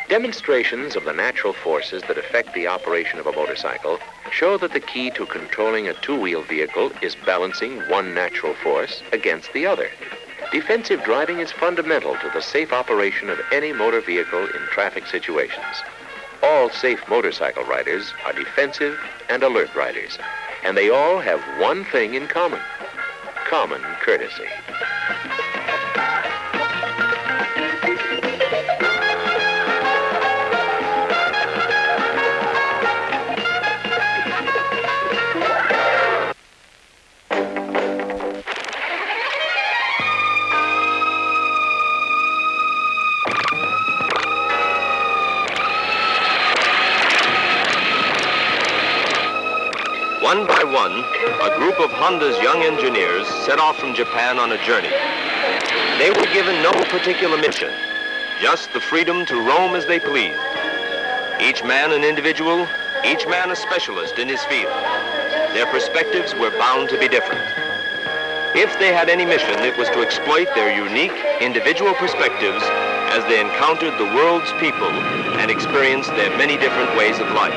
Speaker 6: Demonstrations of the natural forces that affect the operation of a motorcycle show that the key to controlling a two-wheel vehicle is balancing one natural force against the other. Defensive driving is fundamental to the safe operation of any motor vehicle in traffic situations. All safe motorcycle riders are defensive and alert riders, and they all have one thing in common: common courtesy.
Speaker 19: One by one, a group of Honda's young engineers set off from Japan on a journey. They were given no particular mission, just the freedom to roam as they pleased. Each man an individual, each man a specialist in his field. Their perspectives were bound to be different. If they had any mission, it was to exploit their unique individual perspectives as they encountered the world's people and experienced their many different ways of life.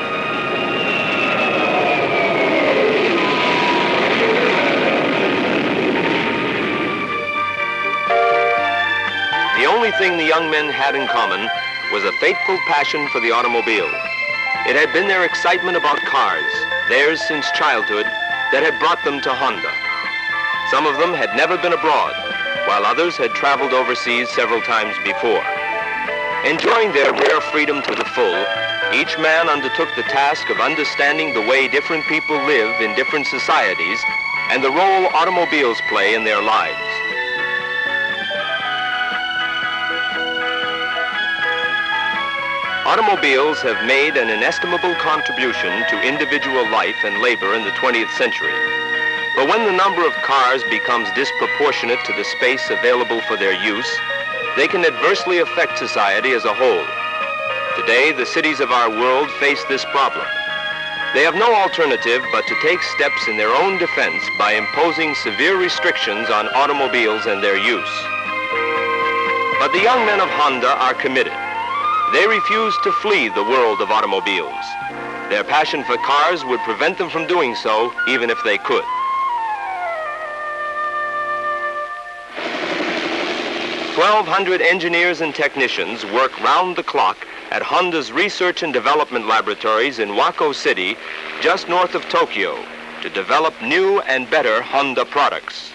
Speaker 19: The only thing the young men had in common was a fateful passion for the automobile. It had been their excitement about cars, theirs since childhood, that had brought them to Honda. Some of them had never been abroad, while others had traveled overseas several times before. Enjoying their rare freedom to the full, each man undertook the task of understanding the way different people live in different societies and the role automobiles play in their lives. Automobiles have made an inestimable contribution to individual life and labor in the 20th century. But when the number of cars becomes disproportionate to the space available for their use, they can adversely affect society as a whole. Today, the cities of our world face this problem. They have no alternative but to take steps in their own defense by imposing severe restrictions on automobiles and their use. But the young men of Honda are committed. They refuse to flee the world of automobiles. Their passion for cars would prevent them from doing so, even if they could. "1,200 engineers and technicians work round the clock at Honda's research and development laboratories in Wako City, just north of Tokyo, to develop new and better Honda products.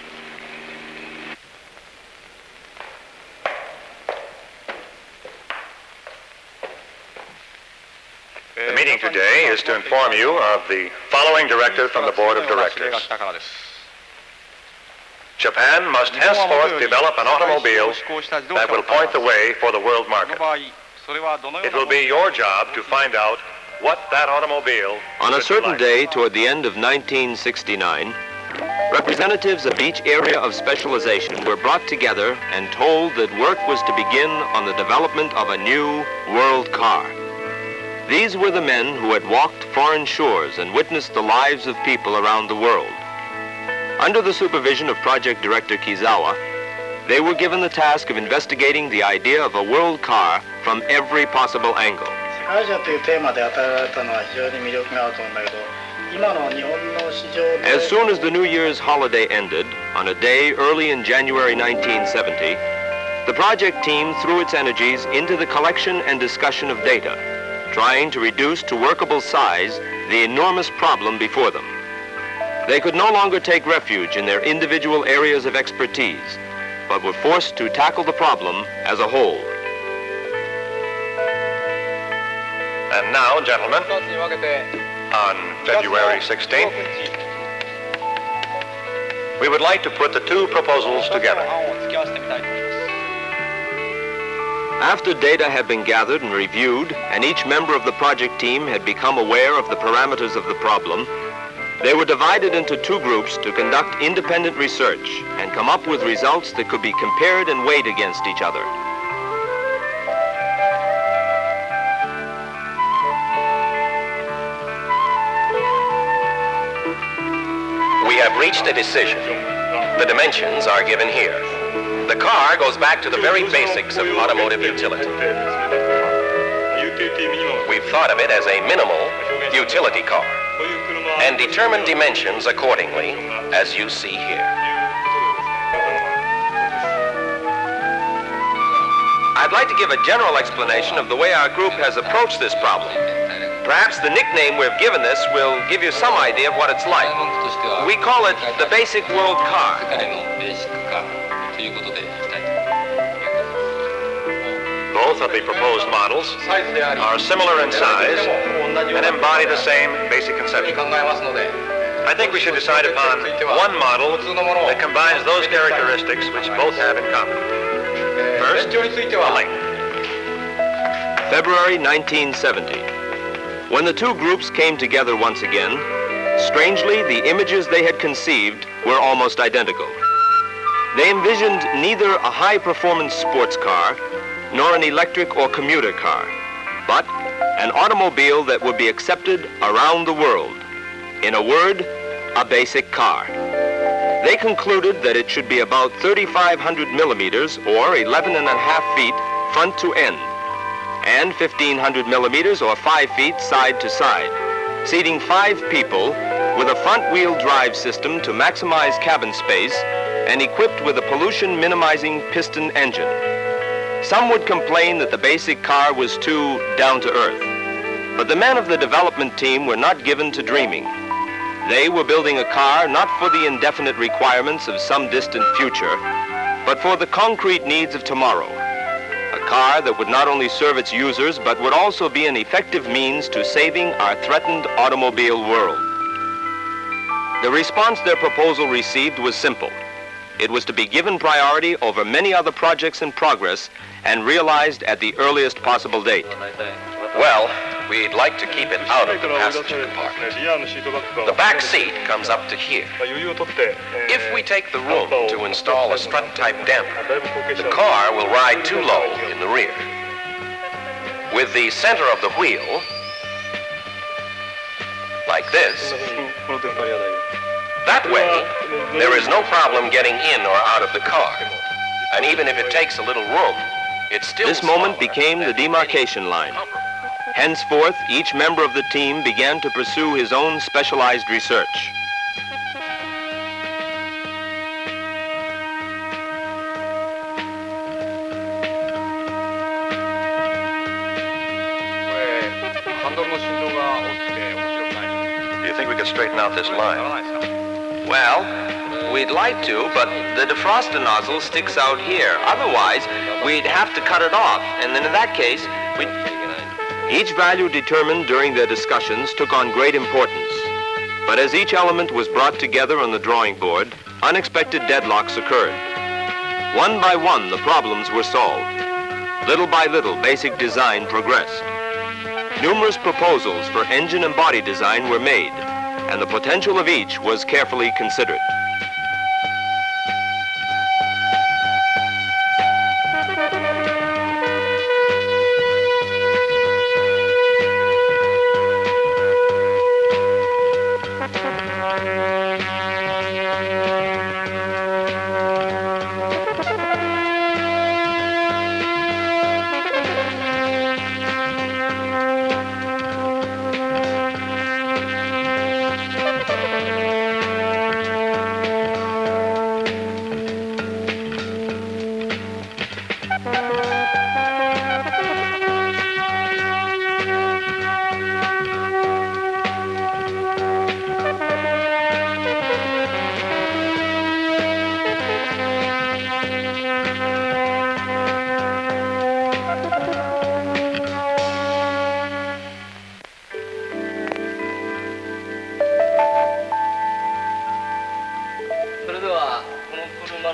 Speaker 20: The meeting today is to inform you of the following directive from the Board of Directors. Japan must henceforth develop an automobile that will point the way for the world market. It will be your job to find out what that automobile
Speaker 19: On a certain day toward the end of 1969, representatives of each area of specialization were brought together and told that work was to begin on the development of a new world car. These were the men who had walked foreign shores and witnessed the lives of people around the world. Under the supervision of Project Director Kizawa, they were given the task of investigating the idea of a world car from every possible angle. As soon as the New Year's holiday ended, on a day early in January 1970, the project team threw its energies into the collection and discussion of data, trying to reduce to workable size the enormous problem before them. They could no longer take refuge in their individual areas of expertise, but were forced to tackle the problem as a whole.
Speaker 20: And now, gentlemen, on February 16th, we would like to put the two proposals together.
Speaker 19: After data had been gathered and reviewed, and each member of the project team had become aware of the parameters of the problem, they were divided into two groups to conduct independent research and come up with results that could be compared and weighed against each other.
Speaker 20: We have reached a decision.
Speaker 19: The dimensions are given here. The car goes back to the very basics of automotive utility. We've thought of it as a minimal utility car and determined dimensions accordingly, as you see here. I'd like to give a general explanation of the way our group has approached this problem. Perhaps the nickname we've given this will give you some idea of what it's like. We call it the basic world car.
Speaker 20: Both of the proposed models are similar in size and embody the same basic conception. I think we should decide upon one model that combines those characteristics which both have in common. First, the length.
Speaker 19: February 1970. When the two groups came together once again, strangely, the images they had conceived were almost identical. They envisioned neither a high-performance sports car nor an electric or commuter car, but an automobile that would be accepted around the world. In a word, a basic car. They concluded that it should be about 3,500 millimeters or 11.5 feet front to end, and 1,500 millimeters or 5 feet side to side, seating 5 people with a front-wheel drive system to maximize cabin space and equipped with a pollution-minimizing piston engine. Some would complain that the basic car was too down-to-earth, but the men of the development team were not given to dreaming. They were building a car not for the indefinite requirements of some distant future, but for the concrete needs of tomorrow. A car that would not only serve its users, but would also be an effective means to saving our threatened automobile world. The response their proposal received was simple. It was to be given priority over many other projects in progress and realized at the earliest possible date.
Speaker 20: Well, we'd like to keep it out of the passenger compartment. The back seat comes up to here. If we take the room to install a strut-type damper, the car will ride too low in the rear. With the center of the wheel, like this, that way, there is no problem getting in or out of the car. And even if it takes a little room, it's still...
Speaker 19: This moment became the demarcation line. Henceforth, each member of the team began to pursue his own specialized research.
Speaker 20: Do you think we could straighten out this line?
Speaker 19: Well, we'd like to, but the defroster nozzle sticks out here. Otherwise, we'd have to cut it off, and then in that case, we'd... Each value determined during their discussions took on great importance. But as each element was brought together on the drawing board, unexpected deadlocks occurred. One by one, the problems were solved. Little by little, basic design progressed. Numerous proposals for engine and body design were made, and the potential of each was carefully considered.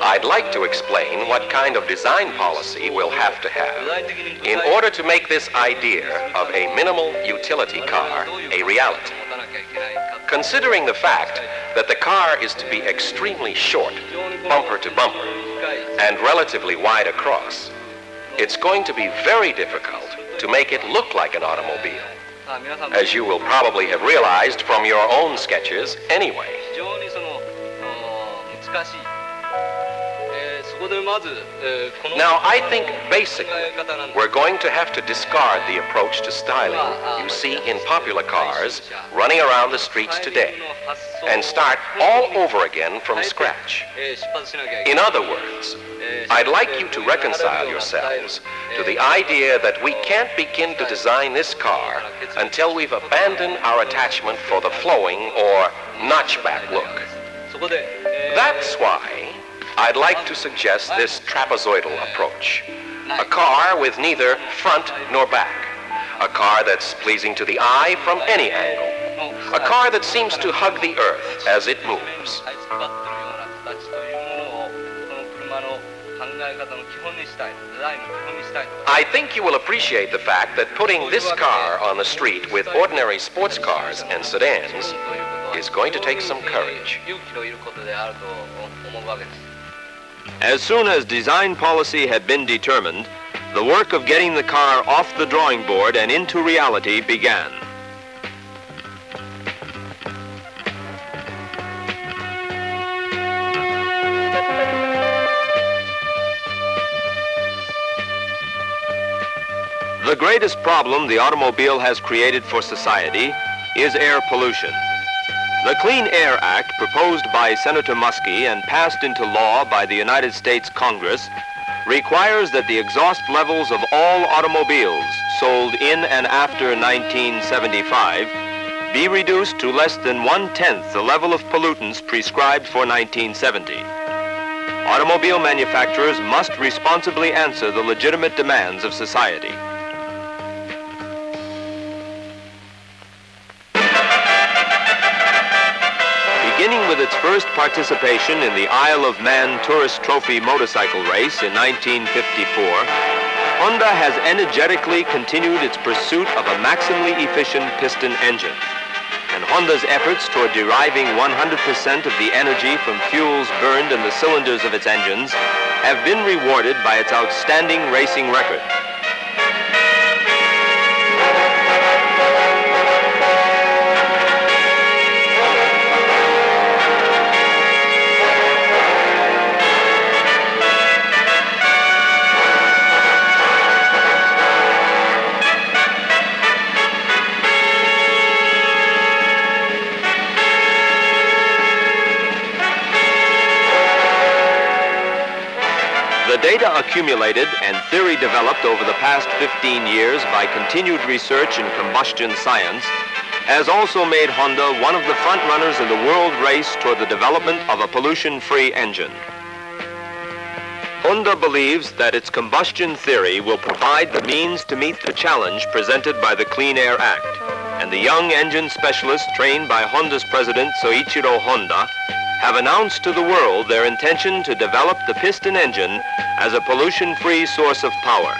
Speaker 19: I'd like to explain what kind of design policy we'll have to have in order to make this idea of a minimal utility car a reality. Considering the fact that the car is to be extremely short, bumper to bumper, and relatively wide across, it's going to be very difficult to make it look like an automobile, as you will probably have realized from your own sketches anyway.
Speaker 20: Now, I think basically we're going to have to discard the approach to styling you see in popular cars running around the streets today and start all over again from scratch. In other words, I'd like you to reconcile yourselves to the idea that we can't begin to design this car until we've abandoned our attachment for the flowing or notchback look. That's why I'd like to suggest this trapezoidal approach. A car with neither front nor back. A car that's pleasing to the eye from any angle. A car that seems to hug the earth as it moves. I think you will appreciate the fact that putting this car on the street with ordinary sports cars and sedans is going to take some courage.
Speaker 19: As soon as design policy had been determined, the work of getting the car off the drawing board and into reality began. The greatest problem the automobile has created for society is air pollution. The Clean Air Act, proposed by Senator Muskie and passed into law by the United States Congress, requires that the exhaust levels of all automobiles sold in and after 1975 be reduced to less than 1/10 the level of pollutants prescribed for 1970. Automobile manufacturers must responsibly answer the legitimate demands of society. Beginning with its first participation in the Isle of Man Tourist Trophy motorcycle race in 1954, Honda has energetically continued its pursuit of a maximally efficient piston engine. And Honda's efforts toward deriving 100% of the energy from fuels burned in the cylinders of its engines have been rewarded by its outstanding racing record. The data accumulated and theory developed over the past 15 years by continued research in combustion science has also made Honda one of the front runners in the world race toward the development of a pollution-free engine. Honda believes that its combustion theory will provide the means to meet the challenge presented by the Clean Air Act, and the young engine specialists trained by Honda's president Soichiro Honda have announced to the world their intention to develop the piston engine as a pollution-free source of power.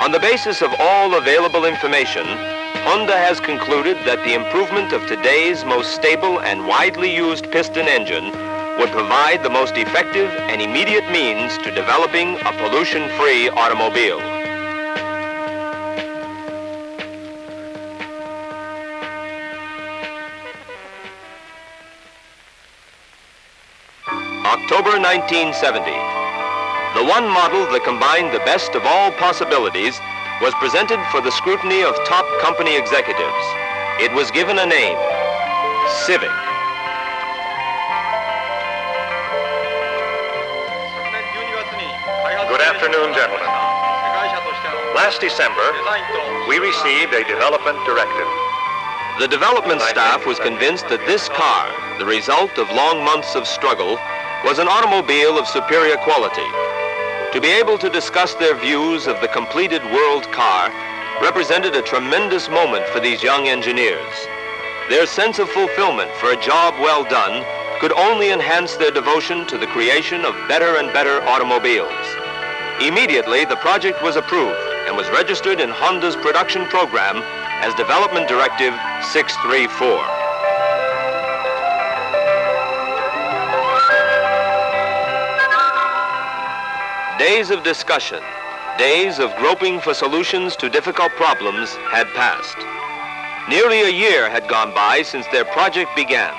Speaker 19: On the basis of all available information, Honda has concluded that the improvement of today's most stable and widely used piston engine would provide the most effective and immediate means to developing a pollution-free automobile. October 1970. The one model that combined the best of all possibilities was presented for the scrutiny of top company executives. It was given a name, Civic.
Speaker 21: Good afternoon, gentlemen. Last December, we received a development directive.
Speaker 19: The development staff was convinced that this car, the result of long months of struggle, was an automobile of superior quality. To be able to discuss their views of the completed world car represented a tremendous moment for these young engineers. Their sense of fulfillment for a job well done could only enhance their devotion to the creation of better and better automobiles. Immediately, the project was approved and was registered in Honda's production program as Development Directive 634. Days of discussion, days of groping for solutions to difficult problems had passed. Nearly a year had gone by since their project began.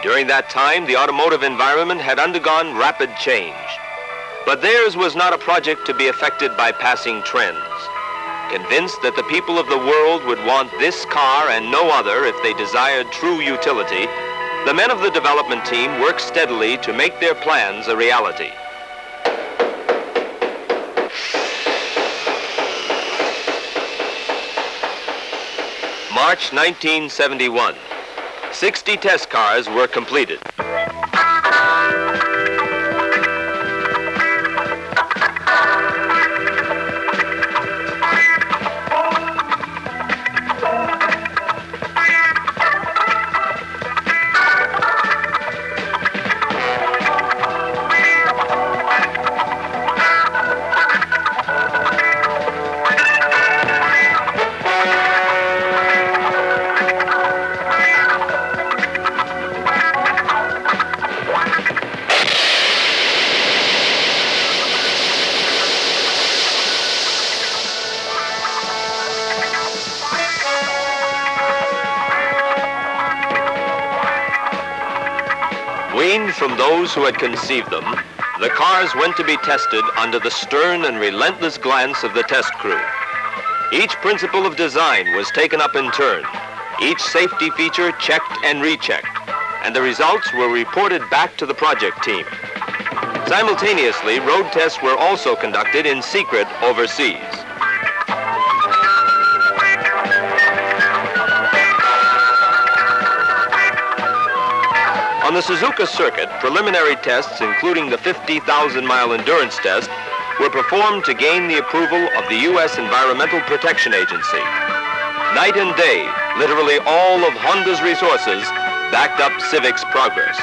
Speaker 19: During that time, the automotive environment had undergone rapid change. But theirs was not a project to be affected by passing trends. Convinced that the people of the world would want this car and no other if they desired true utility, the men of the development team worked steadily to make their plans a reality. March 1971. 60 test cars were completed. Weaned from those who had conceived them, the cars went to be tested under the stern and relentless glance of the test crew. Each principle of design was taken up in turn, each safety feature checked and rechecked, and the results were reported back to the project team. Simultaneously, road tests were also conducted in secret overseas. On the Suzuka circuit, preliminary tests, including the 50,000-mile endurance test, were performed to gain the approval of the U.S. Environmental Protection Agency. Night and day, literally all of Honda's resources backed up Civic's progress.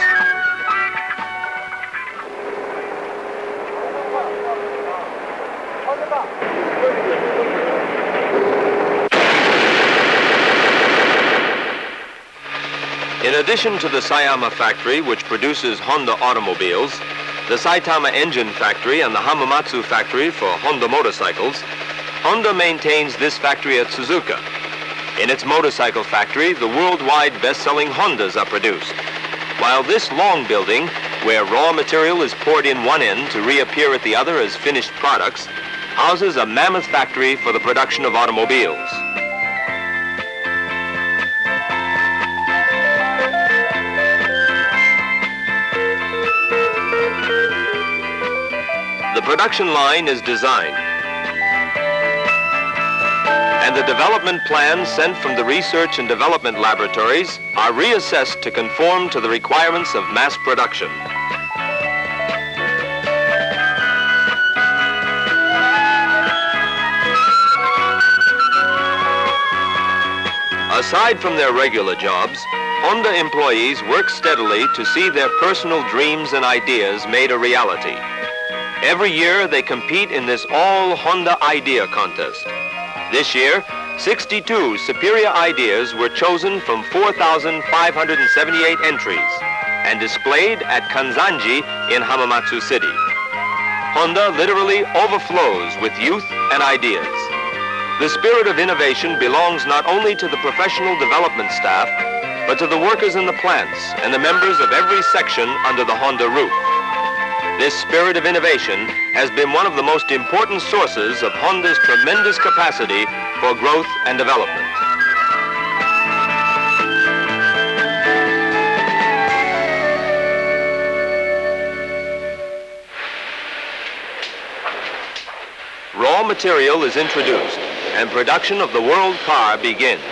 Speaker 19: In addition to the Sayama factory, which produces Honda automobiles, the Saitama engine factory and the Hamamatsu factory for Honda motorcycles, Honda maintains this factory at Suzuka. In its motorcycle factory, the worldwide best-selling Hondas are produced, while this long building, where raw material is poured in one end to reappear at the other as finished products, houses a mammoth factory for the production of automobiles. The production line is designed, and the development plans sent from the research and development laboratories are reassessed to conform to the requirements of mass production. Aside from their regular jobs, Honda employees work steadily to see their personal dreams and ideas made a reality. Every year, they compete in this all-Honda idea contest. This year, 62 superior ideas were chosen from 4,578 entries and displayed at Kanzanji in Hamamatsu City. Honda literally overflows with youth and ideas. The spirit of innovation belongs not only to the professional development staff, but to the workers in the plants and the members of every section under the Honda roof. This spirit of innovation has been one of the most important sources of Honda's tremendous capacity for growth and development. Raw material is introduced, and production of the world car begins.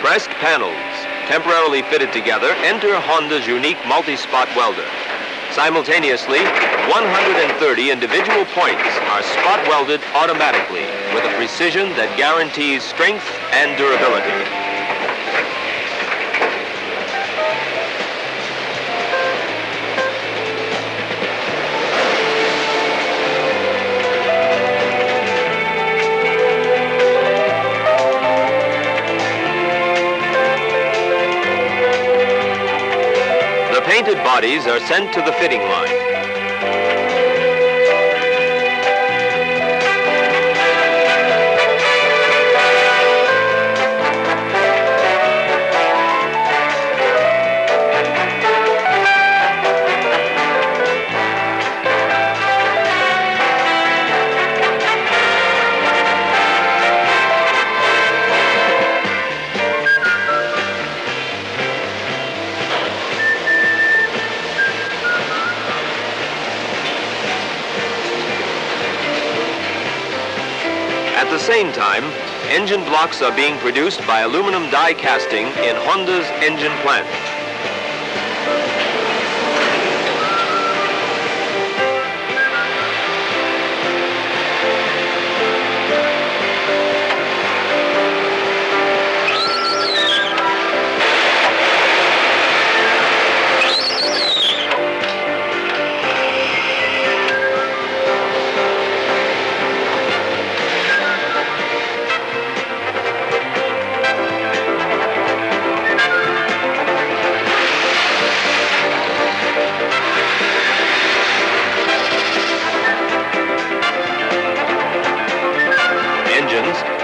Speaker 19: Pressed panels, temporarily fitted together, enter Honda's unique multi-spot welder. Simultaneously, 130 individual points are spot welded automatically with a precision that guarantees strength and durability. The painted bodies are sent to the fitting line. At the same time, engine blocks are being produced by aluminum die casting in Honda's engine plant.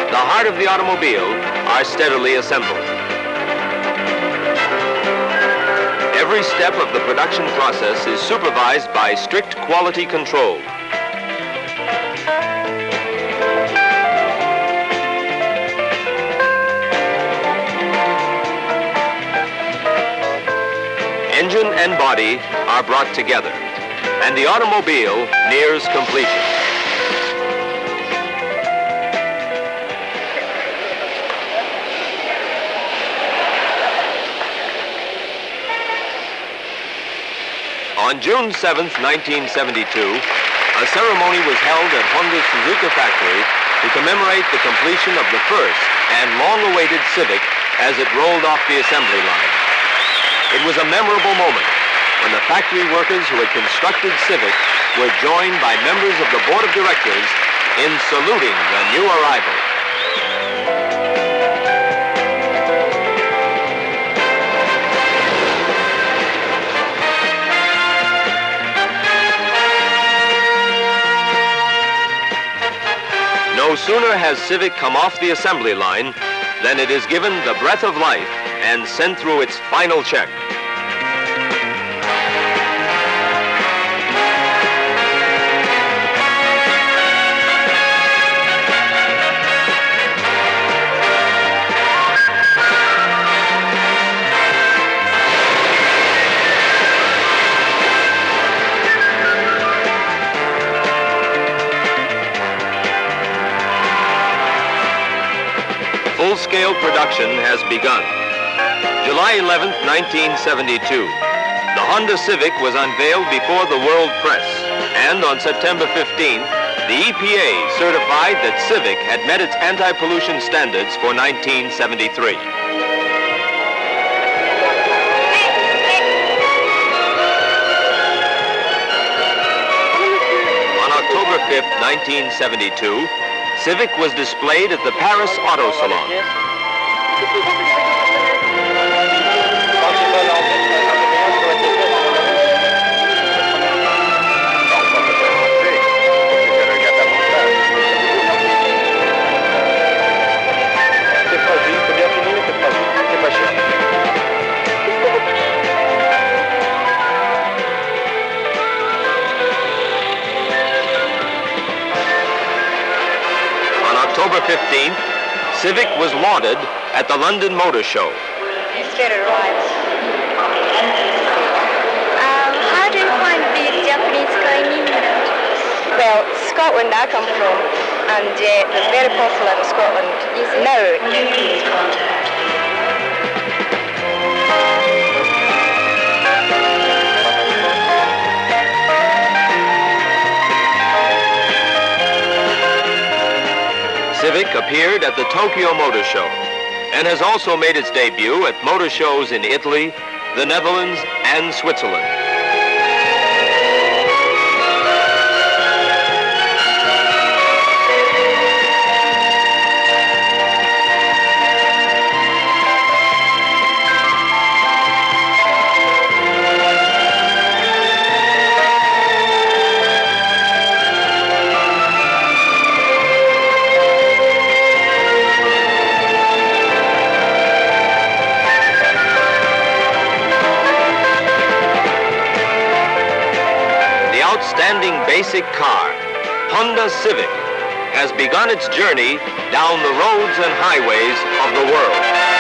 Speaker 19: The heart of the automobile, are steadily assembled. Every step of the production process is supervised by strict quality control. Engine and body are brought together, and the automobile nears completion. On June 7, 1972, a ceremony was held at Honda's Suzuka factory to commemorate the completion of the first and long-awaited Civic as it rolled off the assembly line. It was a memorable moment when the factory workers who had constructed Civic were joined by members of the board of directors in saluting the new arrival. No sooner has Civic come off the assembly line than it is given the breath of life and sent through its final check. Full-scale production has begun. July 11, 1972, the Honda Civic was unveiled before the world press, and on September 15th, the EPA certified that Civic had met its anti-pollution standards for 1973. On October 5th, 1972, Civic was displayed at the Paris Auto Salon. October 15th, Civic was lauded at the London Motor Show.
Speaker 9: Let's get it right. How do you find these Japanese going in? Well, Scotland I come from, and they're very popular in Scotland. Is it? No.
Speaker 19: Civic appeared at the Tokyo Motor Show and has also made its debut at motor shows in Italy, the Netherlands, and Switzerland. Outstanding basic car, Honda Civic, has begun its journey down the roads and highways of the world.